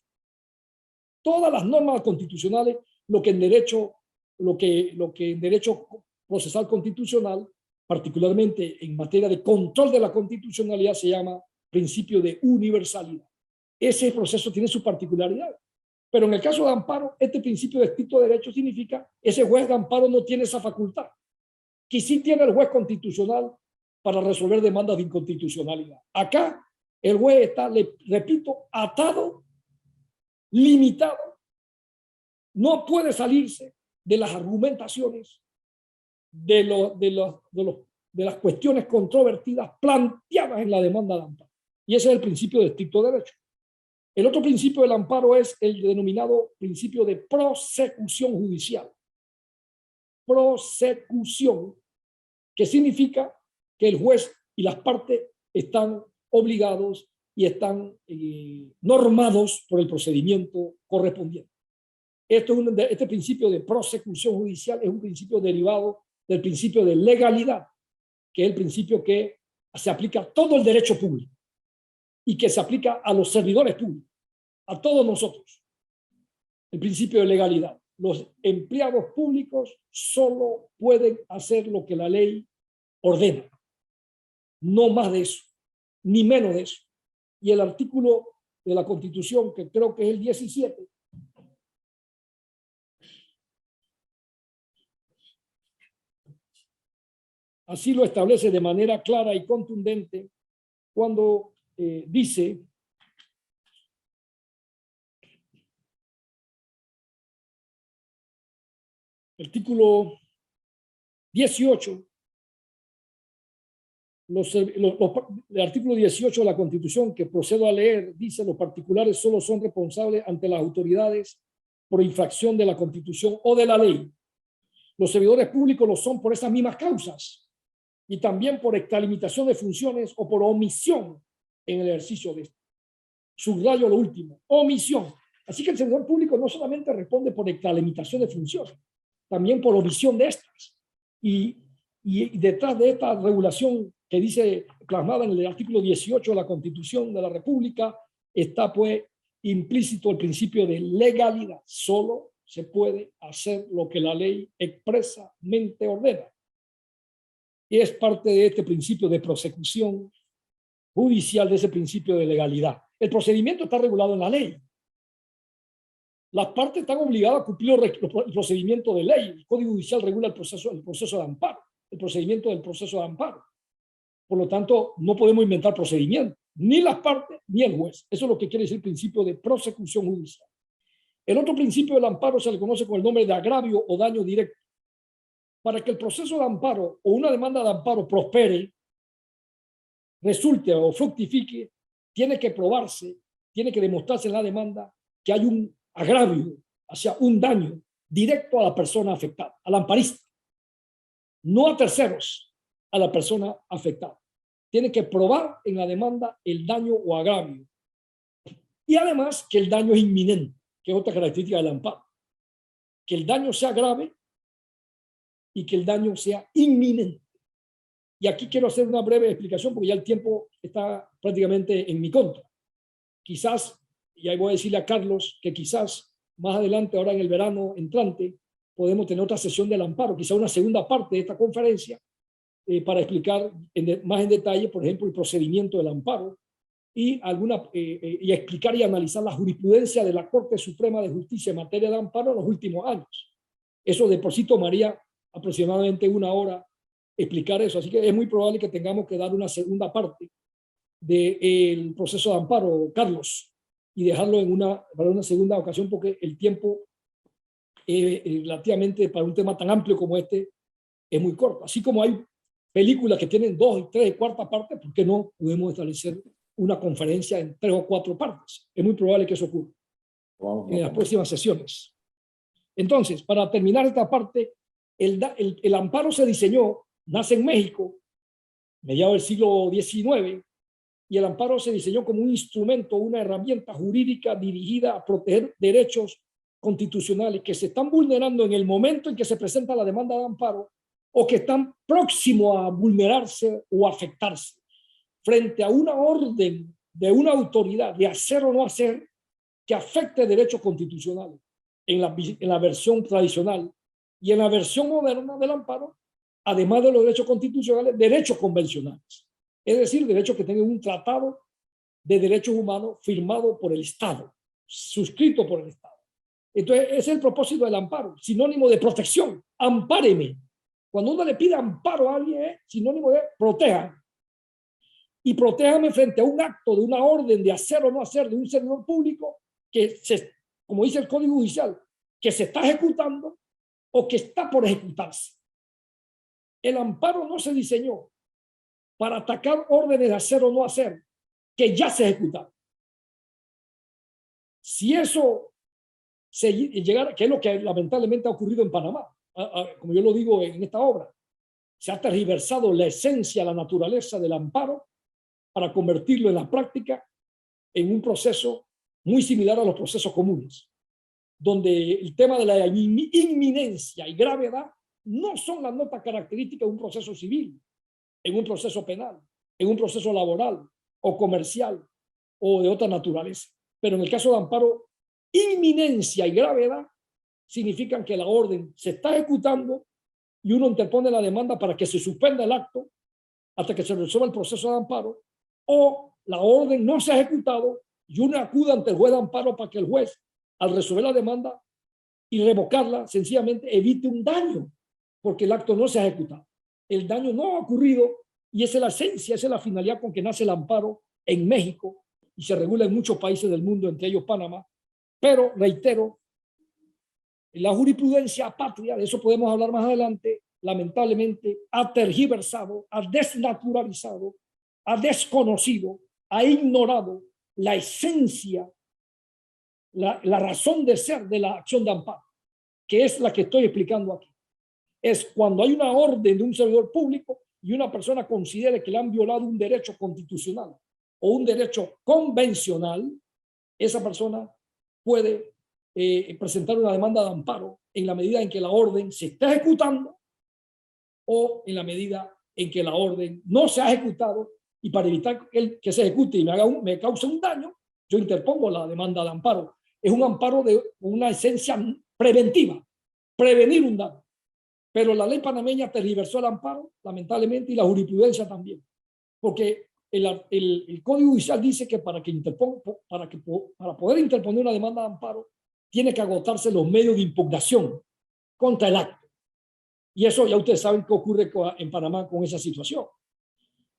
Todas las normas constitucionales, lo que en derecho procesal constitucional, particularmente en materia de control de la constitucionalidad, se llama principio de universalidad. Ese proceso tiene su particularidad. Pero en el caso de amparo, este principio de estricto derecho significa ese juez de amparo no tiene esa facultad, que sí tiene el juez constitucional para resolver demandas de inconstitucionalidad. Acá el juez está, le repito, atado, limitado, no puede salirse de las argumentaciones de las cuestiones controvertidas planteadas en la demanda de amparo. Y ese es el principio de estricto derecho. El otro principio del amparo es el denominado principio de prosecución judicial. Prosecución, que significa que el juez y las partes están obligados y están normados por el procedimiento correspondiente. Este principio de prosecución judicial es un principio derivado del principio de legalidad, que es el principio que se aplica a todo el derecho público y que se aplica a los servidores públicos, a todos nosotros. El principio de legalidad. Los empleados públicos solo pueden hacer lo que la ley ordena. No más de eso, ni menos de eso. Y el artículo de la Constitución, que creo que es el 17, así lo establece de manera clara y contundente cuando dice: artículo 18, el artículo 18 de la Constitución, que procedo a leer, dice: los particulares solo son responsables ante las autoridades por infracción de la Constitución o de la ley. Los servidores públicos lo son por esas mismas causas y también por extralimitación de funciones o por omisión en el ejercicio de esto. Subrayo lo último: omisión. Así que el servidor público no solamente responde por extralimitación de funciones, también por omisión de estas. Y detrás de esta regulación que dice, plasmada en el artículo 18 de la Constitución de la República, está pues implícito el principio de legalidad. Solo se puede hacer lo que la ley expresamente ordena. Y es parte de este principio de prosecución judicial, de ese principio de legalidad. El procedimiento está regulado en la ley. Las partes están obligadas a cumplir el procedimiento de ley. El Código Judicial regula el proceso de amparo, el procedimiento del proceso de amparo. Por lo tanto, no podemos inventar procedimientos, ni las partes ni el juez. Eso es lo que quiere decir el principio de prosecución judicial. El otro principio del amparo se le conoce con el nombre de agravio o daño directo. Para que el proceso de amparo o una demanda de amparo prospere, resulte o fructifique, tiene que probarse, tiene que demostrarse en la demanda que hay un agravio, o sea, un daño directo a la persona afectada, al amparista, no a terceros, a la persona afectada. Tiene que probar en la demanda el daño o agravio. Y además que el daño es inminente, que es otra característica del amparo. Que el daño sea grave y que el daño sea inminente. Y aquí quiero hacer una breve explicación porque ya el tiempo está prácticamente en mi contra. Quizás, y ahí voy a decirle a Carlos que quizás más adelante, ahora en el verano entrante, podemos tener otra sesión del amparo, quizás una segunda parte de esta conferencia para explicar más en detalle, por ejemplo, el procedimiento del amparo y, y explicar y analizar la jurisprudencia de la Corte Suprema de Justicia en materia de amparo en los últimos años. Eso de por sí tomaría aproximadamente una hora explicar eso, así que es muy probable que tengamos que dar una segunda parte del proceso de amparo, Carlos, y dejarlo para una segunda ocasión porque el tiempo relativamente para un tema tan amplio como este es muy corto. Así como hay películas que tienen 2, 3 y cuarta parte, ¿por qué no podemos establecer una conferencia en 3 o 4 partes? Es muy probable que eso ocurra en las próximas sesiones. Entonces, para terminar esta parte, el amparo se diseñó, nace en México, mediados del siglo XIX, y el amparo se diseñó como un instrumento, una herramienta jurídica dirigida a proteger derechos constitucionales que se están vulnerando en el momento en que se presenta la demanda de amparo o que están próximos a vulnerarse o afectarse frente a una orden de una autoridad de hacer o no hacer que afecte derechos constitucionales en la versión tradicional y en la versión moderna del amparo, además de los derechos constitucionales, derechos convencionales. Es decir, derechos que tengan un tratado de derechos humanos firmado por el Estado, suscrito por el Estado. Entonces, ese es el propósito del amparo, sinónimo de protección. Ampáreme. Cuando uno le pide amparo a alguien, es sinónimo de proteja. Y protéjame frente a un acto de una orden de hacer o no hacer de un servidor público que, como dice el Código Judicial, que se está ejecutando o que está por ejecutarse. El amparo no se diseñó para atacar órdenes de hacer o no hacer, que ya se ejecutaron. Si eso llegara, que es lo que lamentablemente ha ocurrido en Panamá, como yo lo digo en esta obra, se ha tergiversado la esencia, la naturaleza del amparo para convertirlo en la práctica en un proceso muy similar a los procesos comunes, donde el tema de la inminencia y gravedad no son las notas características de un proceso civil, en un proceso penal, en un proceso laboral o comercial o de otra naturaleza. Pero en el caso de amparo, inminencia y gravedad significan que la orden se está ejecutando y uno interpone la demanda para que se suspenda el acto hasta que se resuelva el proceso de amparo, o la orden no se ha ejecutado y uno acude ante el juez de amparo para que el juez, al resolver la demanda y revocarla, sencillamente evite un daño, porque el acto no se ha ejecutado. El daño no ha ocurrido y esa es la esencia, esa es la finalidad con que nace el amparo en México y se regula en muchos países del mundo, entre ellos Panamá. Pero, reitero, la jurisprudencia patria, de eso podemos hablar más adelante, lamentablemente ha tergiversado, ha desnaturalizado, ha desconocido, ha ignorado la esencia, la razón de ser de la acción de amparo, que es la que estoy explicando aquí. Es cuando hay una orden de un servidor público y una persona considere que le han violado un derecho constitucional o un derecho convencional, esa persona puede presentar una demanda de amparo en la medida en que la orden se está ejecutando o en la medida en que la orden no se ha ejecutado, y para evitar que se ejecute y me cause un daño, yo interpongo la demanda de amparo. Es un amparo de una esencia preventiva, prevenir un daño. Pero la ley panameña tergiversó el amparo, lamentablemente, y la jurisprudencia también. Porque el Código Judicial dice que para poder interponer una demanda de amparo tiene que agotarse los medios de impugnación contra el acto. Y eso ya ustedes saben qué ocurre en Panamá con esa situación.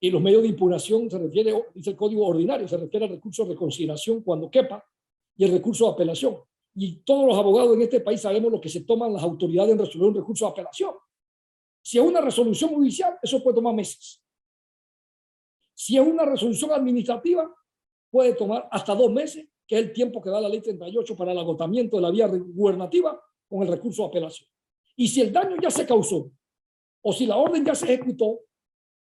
Y los medios de impugnación se refiere, dice el Código Ordinario, se refiere al recurso de reconsideración cuando quepa y el recurso de apelación. Y todos los abogados en este país sabemos lo que se toman las autoridades en resolver un recurso de apelación. Si es una resolución judicial, eso puede tomar meses. Si es una resolución administrativa, puede tomar hasta 2 meses, que es el tiempo que da la ley 38 para el agotamiento de la vía gubernativa con el recurso de apelación. Y si el daño ya se causó, o si la orden ya se ejecutó,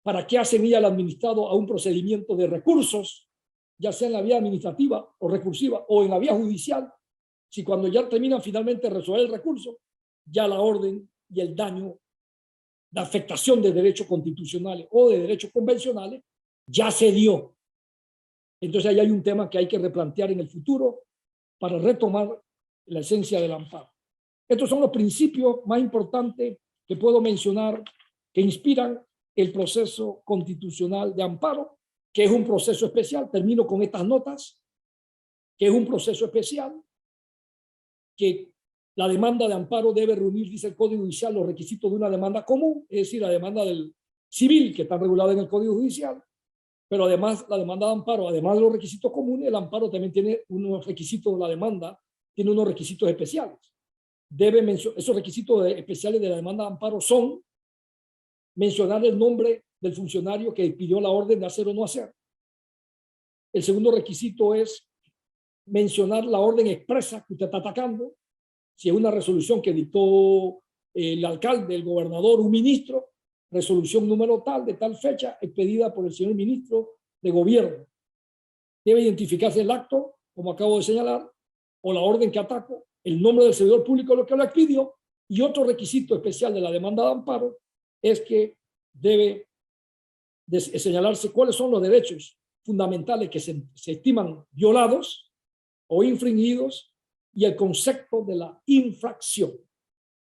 ¿para qué hacen ir al administrado a un procedimiento de recursos, ya sea en la vía administrativa o recursiva o en la vía judicial, si cuando ya terminan finalmente de resolver el recurso, ya la orden y el daño, la afectación de derechos constitucionales o de derechos convencionales, ya se dio? Entonces ahí hay un tema que hay que replantear en el futuro para retomar la esencia del amparo. Estos son los principios más importantes que puedo mencionar que inspiran el proceso constitucional de amparo, que es un proceso especial. Termino con estas notas, que es un proceso especial, que la demanda de amparo debe reunir, dice el Código Judicial, los requisitos de una demanda común, es decir, la demanda del civil, que está regulada en el Código Judicial, pero además la demanda de amparo, además de los requisitos comunes, el amparo también tiene unos requisitos, la demanda tiene unos requisitos especiales. Esos requisitos especiales de la demanda de amparo son mencionar el nombre del funcionario que pidió la orden de hacer o no hacer. El segundo requisito es mencionar la orden expresa que usted está atacando. Si es una resolución que dictó el alcalde, el gobernador, un ministro, resolución número tal, de tal fecha, expedida por el señor ministro de gobierno. Debe identificarse el acto, como acabo de señalar, o la orden que ataco, el nombre del servidor público lo que lo expidió, y otro requisito especial de la demanda de amparo es que debe señalarse cuáles son los derechos fundamentales que se estiman violados o infringidos y el concepto de la infracción.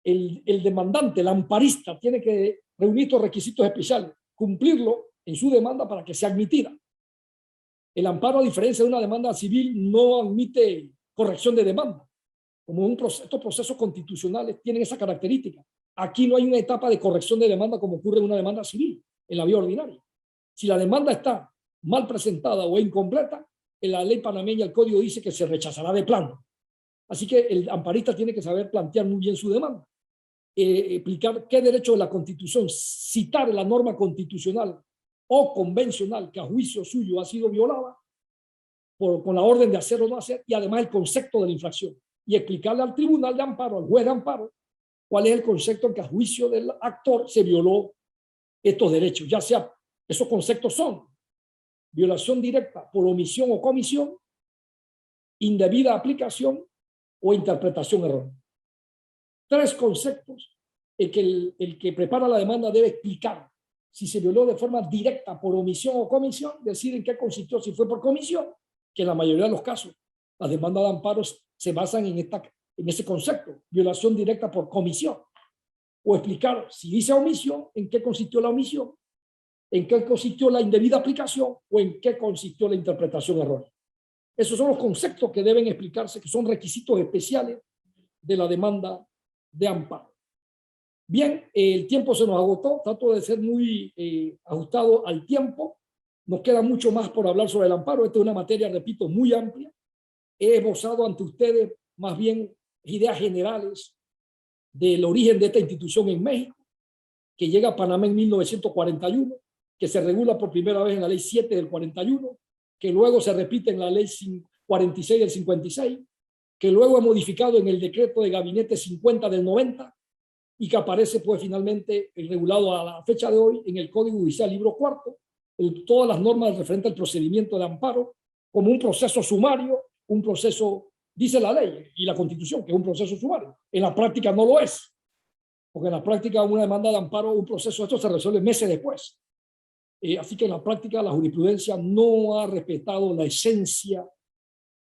El demandante, el amparista, tiene que reunir estos requisitos especiales, cumplirlo en su demanda para que sea admitida. El amparo, a diferencia de una demanda civil, no admite corrección de demanda. Como estos procesos constitucionales tienen esa característica. Aquí no hay una etapa de corrección de demanda como ocurre en una demanda civil, en la vía ordinaria. Si la demanda está mal presentada o incompleta, en la ley panameña el código dice que se rechazará de plano. Así que el amparista tiene que saber plantear muy bien su demanda, explicar qué derecho de la Constitución, citar la norma constitucional o convencional que a juicio suyo ha sido violada con la orden de hacer o no hacer, y además el concepto de la infracción, y explicarle al tribunal de amparo, al juez de amparo, cuál es el concepto en que a juicio del actor se violó estos derechos. Ya sea, esos conceptos son violación directa por omisión o comisión, indebida aplicación o interpretación errónea. 3 conceptos el que prepara la demanda debe explicar si se violó de forma directa por omisión o comisión, decir en qué consistió, si fue por comisión, que en la mayoría de los casos las demandas de amparo se basan en ese concepto, violación directa por comisión, o explicar si dice omisión, en qué consistió la omisión, en qué consistió la indebida aplicación o en qué consistió la interpretación errónea. Esos son los conceptos que deben explicarse, que son requisitos especiales de la demanda de amparo. Bien, el tiempo se nos agotó, trato de ser muy ajustado al tiempo. Nos queda mucho más por hablar sobre el amparo. Esta es una materia, repito, muy amplia. He esbozado ante ustedes más bien ideas generales del origen de esta institución en México, que llega a Panamá en 1941, que se regula por primera vez en la Ley 7 del 41, que luego se repite en la Ley 46 del 56, que luego es modificado en el Decreto de Gabinete 50 del 90, y que aparece pues finalmente regulado a la fecha de hoy en el Código Judicial, libro 4, todas las normas referentes al procedimiento de amparo, como un proceso sumario, un proceso, dice la ley y la Constitución, que es un proceso sumario. En la práctica no lo es, porque en la práctica una demanda de amparo, un proceso de esto se resuelve meses después. Así que en la práctica la jurisprudencia no ha respetado la esencia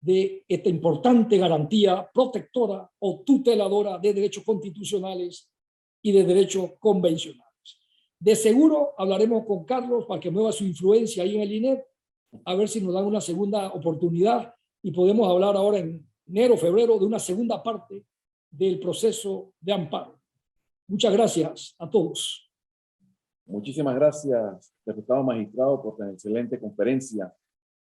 de esta importante garantía protectora o tuteladora de derechos constitucionales y de derechos convencionales. De seguro hablaremos con Carlos para que mueva su influencia ahí en el INEP, a ver si nos dan una segunda oportunidad y podemos hablar ahora en enero, febrero, de una segunda parte del proceso de amparo. Muchas gracias a todos. Muchísimas gracias, respetado magistrado, por tan excelente conferencia.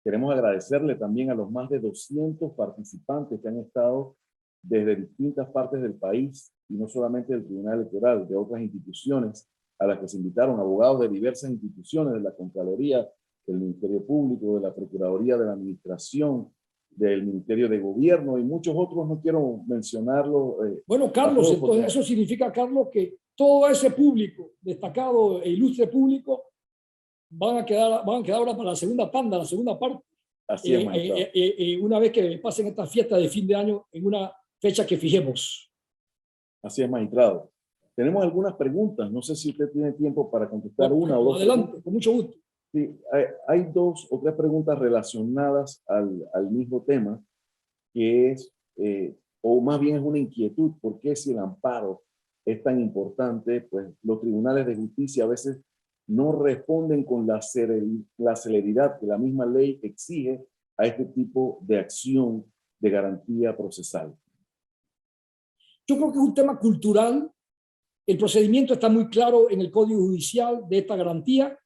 Queremos agradecerle también a los más de 200 participantes que han estado desde distintas partes del país, y no solamente del Tribunal Electoral, de otras instituciones a las que se invitaron, abogados de diversas instituciones, de la Contraloría, del Ministerio Público, de la Procuraduría de la Administración, del Ministerio de Gobierno y muchos otros, no quiero mencionarlo. Bueno, Carlos, entonces eso significa, Carlos, que todo ese público, destacado e ilustre público, van a quedar ahora para la segunda tanda, la segunda parte. Así es, una vez que pasen esta fiesta de fin de año en una fecha que fijemos. Así es, magistrado. Tenemos algunas preguntas. No sé si usted tiene tiempo para contestar una o dos. Adelante, preguntas. con mucho gusto. Sí, hay 2 o 3 preguntas relacionadas al mismo tema, que es, o más bien es una inquietud, ¿por qué si el amparo es tan importante? Pues los tribunales de justicia a veces no responden con la celeridad que la misma ley exige a este tipo de acción de garantía procesal. Yo creo que es un tema cultural. El procedimiento está muy claro en el Código Judicial de esta garantía.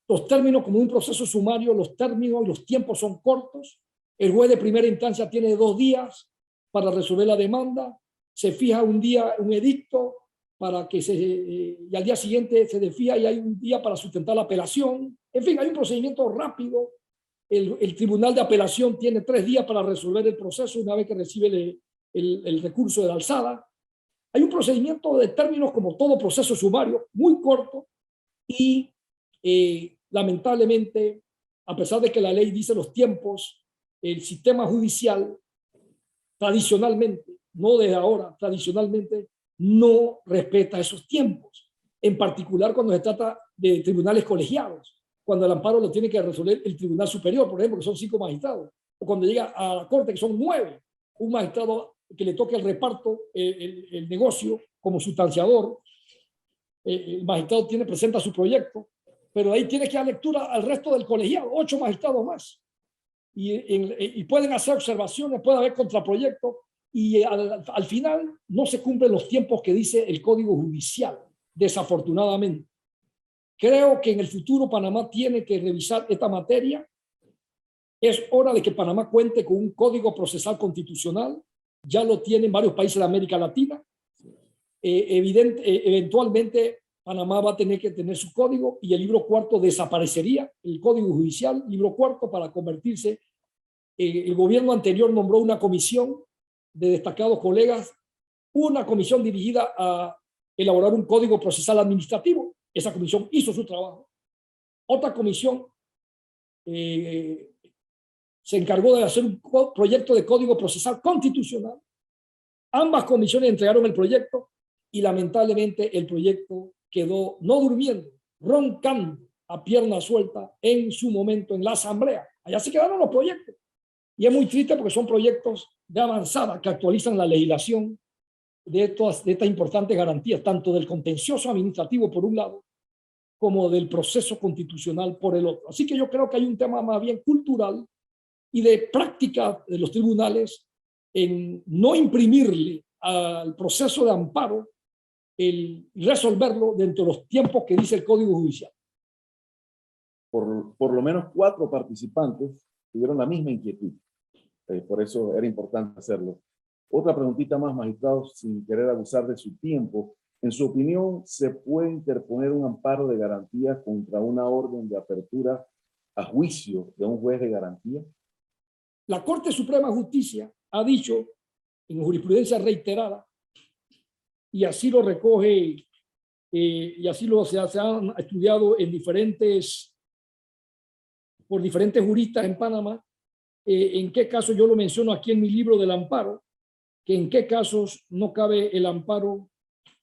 Los términos, como un proceso sumario, los términos y los tiempos son cortos. El juez de primera instancia tiene 2 días para resolver la demanda. Se fija un día, un edicto, para que y al día siguiente se desfía y hay un día para sustentar la apelación. En fin, hay un procedimiento rápido. El Tribunal de Apelación tiene 3 días para resolver el proceso una vez que recibe el recurso de la alzada. Hay un procedimiento de términos, como todo proceso sumario, muy corto, y lamentablemente, a pesar de que la ley dice los tiempos, el sistema judicial tradicionalmente, no desde ahora, tradicionalmente no respeta esos tiempos, en particular cuando se trata de tribunales colegiados, cuando el amparo lo tiene que resolver el Tribunal Superior, por ejemplo, que son 5 magistrados, o cuando llega a la Corte, que son 9, un magistrado que le toque el reparto, el negocio como sustanciador, el magistrado presenta su proyecto, pero ahí tiene que dar lectura al resto del colegiado, 8 magistrados más, y pueden hacer observaciones, puede haber contraproyectos, y al final no se cumplen los tiempos que dice el Código Judicial, desafortunadamente. Creo que en el futuro Panamá tiene que revisar esta materia. Es hora de que Panamá cuente con un código procesal constitucional. Ya lo tienen varios países de América Latina. Eventualmente Panamá va a tener que tener su código y el libro cuarto desaparecería, el Código Judicial, libro cuarto, para convertirse. El gobierno anterior nombró una comisión de destacados colegas, una comisión dirigida a elaborar un código procesal administrativo. Esa comisión hizo su trabajo. Otra comisión se encargó de hacer un proyecto de código procesal constitucional. Ambas comisiones entregaron el proyecto y lamentablemente el proyecto quedó no durmiendo, roncando a pierna suelta en su momento en la asamblea. Allá se quedaron los proyectos. Y es muy triste porque son proyectos de avanzada que actualizan la legislación de estas importantes garantías, tanto del contencioso administrativo por un lado, como del proceso constitucional por el otro. Así que yo creo que hay un tema más bien cultural y de práctica de los tribunales en no imprimirle al proceso de amparo el resolverlo dentro de los tiempos que dice el Código Judicial. Por lo menos 4 participantes tuvieron la misma inquietud. Por eso era importante hacerlo. Otra preguntita más, magistrado, sin querer abusar de su tiempo. En su opinión, ¿se puede interponer un amparo de garantía contra una orden de apertura a juicio de un juez de garantía? La Corte Suprema de Justicia ha dicho en jurisprudencia reiterada, y así lo recoge, y así se han estudiado por diferentes juristas en Panamá, en qué casos, yo lo menciono aquí en mi libro del amparo, que en qué casos no cabe el amparo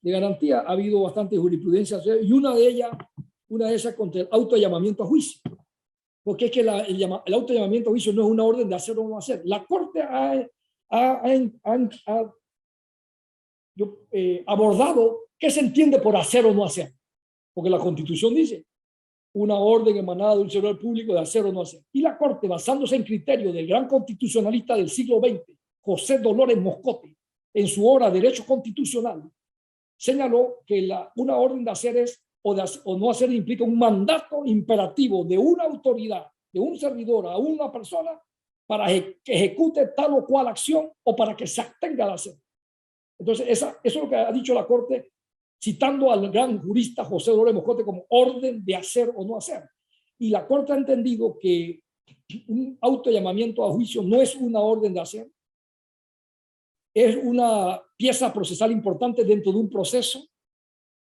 de garantía. Ha habido bastantes jurisprudencias y una de esas contra el autollamamiento a juicio, porque es que el autollamamiento a juicio no es una orden de hacer o no hacer. La Corte ha abordado qué se entiende por hacer o no hacer, porque la Constitución dice una orden emanada de un servidor público de hacer o no hacer. Y la Corte, basándose en criterios del gran constitucionalista del siglo XX, José Dolores Moscote, en su obra Derecho Constitucional, señaló que una orden de hacer o no hacer implica un mandato imperativo de una autoridad, de un servidor a una persona para que ejecute tal o cual acción o para que se abstenga de hacer. Entonces, eso es lo que ha dicho la Corte, citando al gran jurista José Dolores Moscote como orden de hacer o no hacer. Y la Corte ha entendido que un autollamamiento a juicio no es una orden de hacer, es una pieza procesal importante dentro de un proceso,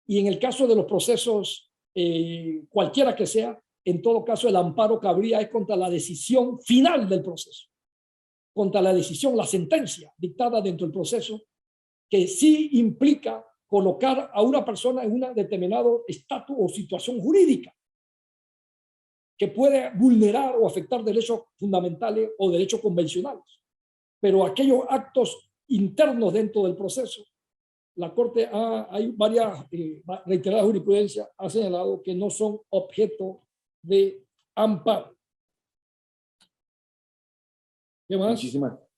y en el caso de los procesos, cualquiera que sea, en todo caso el amparo cabría es contra la decisión final del proceso, contra la decisión, la sentencia dictada dentro del proceso, que sí implica colocar a una persona en un determinado estatus o situación jurídica que puede vulnerar o afectar derechos fundamentales o derechos convencionales. Pero aquellos actos internos dentro del proceso, la Corte hay varias reiteradas jurisprudencias ha señalado que no son objeto de amparo. ¿Qué más? Muchísimas gracias.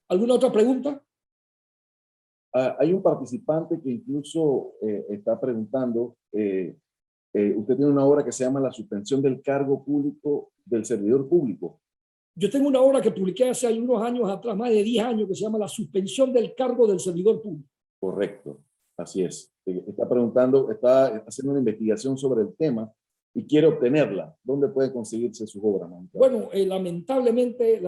¿Alguna otra pregunta? Hay un participante que incluso está preguntando, usted tiene una obra que se llama La suspensión del cargo público del servidor público. Yo tengo una obra que publiqué hace unos años atrás, más de 10 años, que se llama La suspensión del cargo del servidor público. Correcto, así es. Está preguntando, está haciendo una investigación sobre el tema y quiere obtenerla. ¿Dónde puede conseguirse sus obras, Manita? Bueno, lamentablemente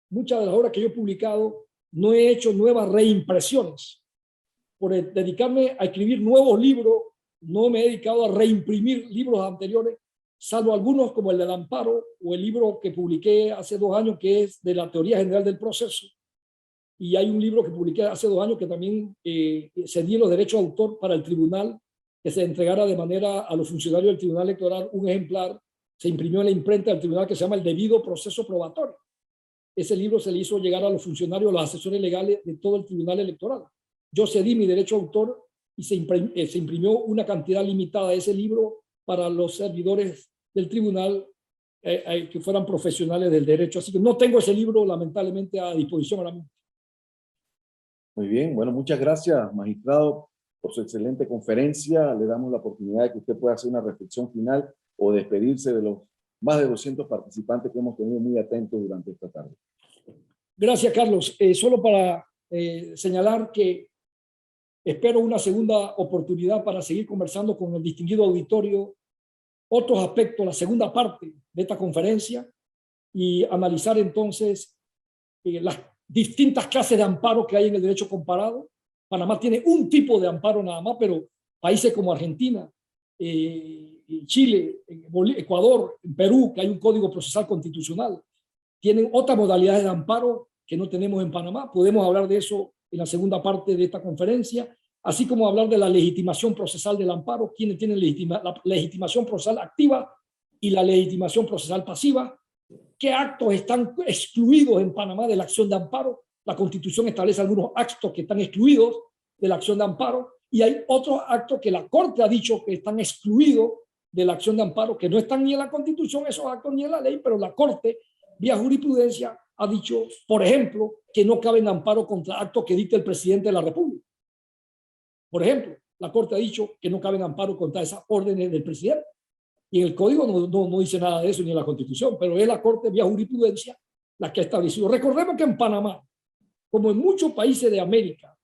muchas de las obras que yo he publicado, no he hecho nuevas reimpresiones. Por dedicarme a escribir nuevos libros, no me he dedicado a reimprimir libros anteriores, salvo algunos como el del amparo o el libro que publiqué hace 2 años que es de la teoría general del proceso. Y hay un libro que publiqué hace 2 años que también cedí los derechos de autor para el tribunal, que se entregara de manera a los funcionarios del tribunal electoral un ejemplar. Se imprimió en la imprenta del tribunal que se llama El debido proceso probatorio. Ese libro se le hizo llegar a los funcionarios, a los asesores legales de todo el tribunal electoral. Yo cedí mi derecho de autor y se imprimió una cantidad limitada de ese libro para los servidores del tribunal que fueran profesionales del derecho. Así que no tengo ese libro, lamentablemente, a disposición ahora mismo. Muy bien, bueno, muchas gracias, magistrado, por su excelente conferencia. Le damos la oportunidad de que usted pueda hacer una reflexión final o despedirse de los más de 200 participantes que hemos tenido muy atentos durante esta tarde. Gracias, Carlos. Solo para señalar que espero una segunda oportunidad para seguir conversando con el distinguido auditorio otros aspectos, la segunda parte de esta conferencia, y analizar entonces las distintas clases de amparo que hay en el derecho comparado. Panamá tiene un tipo de amparo nada más, pero países como Argentina, Chile, Ecuador, Perú, que hay un código procesal constitucional, tienen otras modalidades de amparo que no tenemos en Panamá. Podemos hablar de eso en la segunda parte de esta conferencia, así como hablar de la legitimación procesal del amparo, quienes tienen la legitimación procesal activa y la legitimación procesal pasiva, qué actos están excluidos en Panamá de la acción de amparo. La Constitución establece algunos actos que están excluidos de la acción de amparo y hay otros actos que la Corte ha dicho que están excluidos de la acción de amparo, que no están ni en la Constitución esos actos ni en la ley, pero la Corte, vía jurisprudencia, ha dicho, por ejemplo, que no caben amparo contra actos que dicte el presidente de la República. Por ejemplo, la Corte ha dicho que no caben amparo contra esas órdenes del presidente. Y en el Código no dice nada de eso, ni en la Constitución, pero es la Corte, vía jurisprudencia, la que ha establecido. Recordemos que en Panamá, como en muchos países de América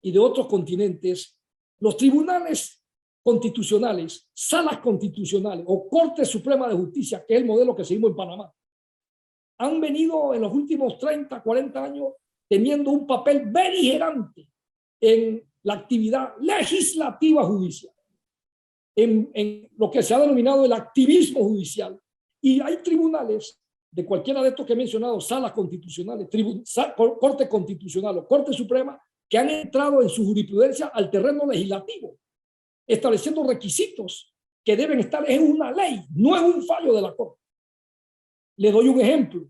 y de otros continentes, los tribunales constitucionales, salas constitucionales o Corte Suprema de Justicia, que es el modelo que seguimos en Panamá, han venido en los últimos 30, 40 años teniendo un papel beligerante en la actividad legislativa judicial, en lo que se ha denominado el activismo judicial. Y hay tribunales de cualquiera de estos que he mencionado, salas constitucionales, Corte Constitucional o Corte Suprema, que han entrado en su jurisprudencia al terreno legislativo, estableciendo requisitos que deben estar en una ley, no en un fallo de la Corte. Le doy un ejemplo.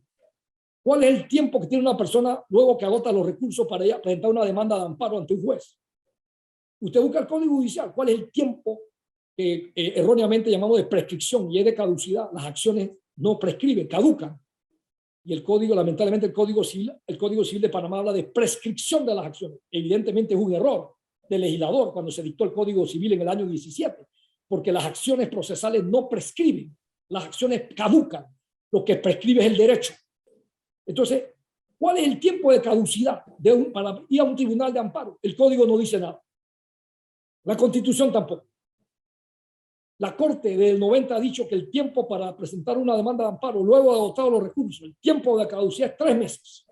¿Cuál es el tiempo que tiene una persona luego que agota los recursos para ella presentar una demanda de amparo ante un juez? Usted busca el Código Judicial. ¿Cuál es el tiempo que erróneamente llamamos de prescripción y es de caducidad? Las acciones no prescriben, caducan. Y el código, lamentablemente, el Código Civil de Panamá habla de prescripción de las acciones. Evidentemente es un error del legislador cuando se dictó el Código Civil en el año 17, porque las acciones procesales no prescriben, las acciones caducan. Lo que prescribe es el derecho. Entonces, ¿cuál es el tiempo de caducidad para ir a un tribunal de amparo? El código no dice nada. La Constitución tampoco. La Corte del 90 ha dicho que el tiempo para presentar una demanda de amparo, luego de agotado los recursos, el tiempo de caducidad es 3 meses.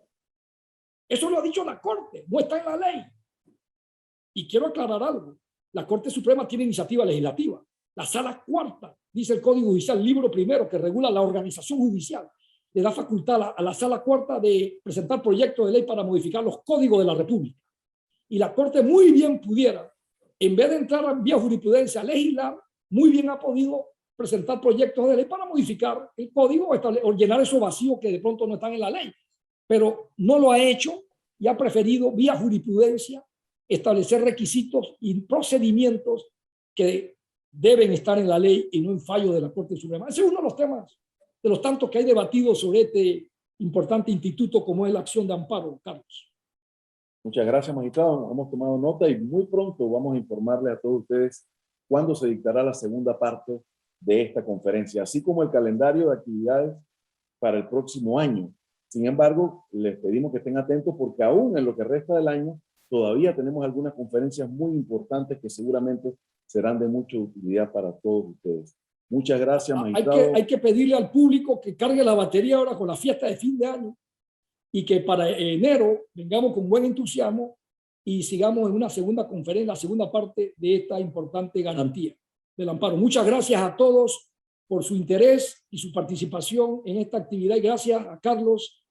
Eso lo ha dicho la Corte, no está en la ley. Y quiero aclarar algo. La Corte Suprema tiene iniciativa legislativa. La Sala Cuarta, dice el Código Judicial, libro primero, que regula la organización judicial, le da facultad a la Sala Cuarta de presentar proyectos de ley para modificar los códigos de la República. Y la Corte muy bien pudiera, en vez de entrar en vía jurisprudencia a legislar, muy bien ha podido presentar proyectos de ley para modificar el código o llenar esos vacíos que de pronto no están en la ley. Pero no lo ha hecho y ha preferido vía jurisprudencia establecer requisitos y procedimientos que deben estar en la ley y no en fallo de la Corte Suprema. Ese es uno de los temas, de los tantos que hay debatidos sobre este importante instituto como es la acción de amparo, Carlos. Muchas gracias, magistrado. Hemos tomado nota y muy pronto vamos a informarle a todos ustedes cuándo se dictará la segunda parte de esta conferencia, así como el calendario de actividades para el próximo año. Sin embargo, les pedimos que estén atentos porque aún en lo que resta del año todavía tenemos algunas conferencias muy importantes que seguramente serán de mucha utilidad para todos ustedes. Muchas gracias, magistrado. Hay que pedirle al público que cargue la batería ahora con la fiesta de fin de año y que para enero vengamos con buen entusiasmo y sigamos en una segunda conferencia, la segunda parte de esta importante garantía del amparo. Muchas gracias a todos por su interés y su participación en esta actividad y gracias a Carlos,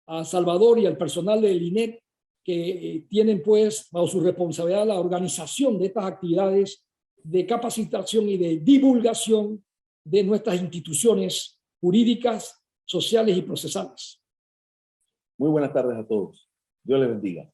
a Salvador y al personal del INET que tienen pues bajo su responsabilidad la organización de estas actividades de capacitación y de divulgación de nuestras instituciones jurídicas, sociales y procesales. Muy buenas tardes a todos. Dios les bendiga.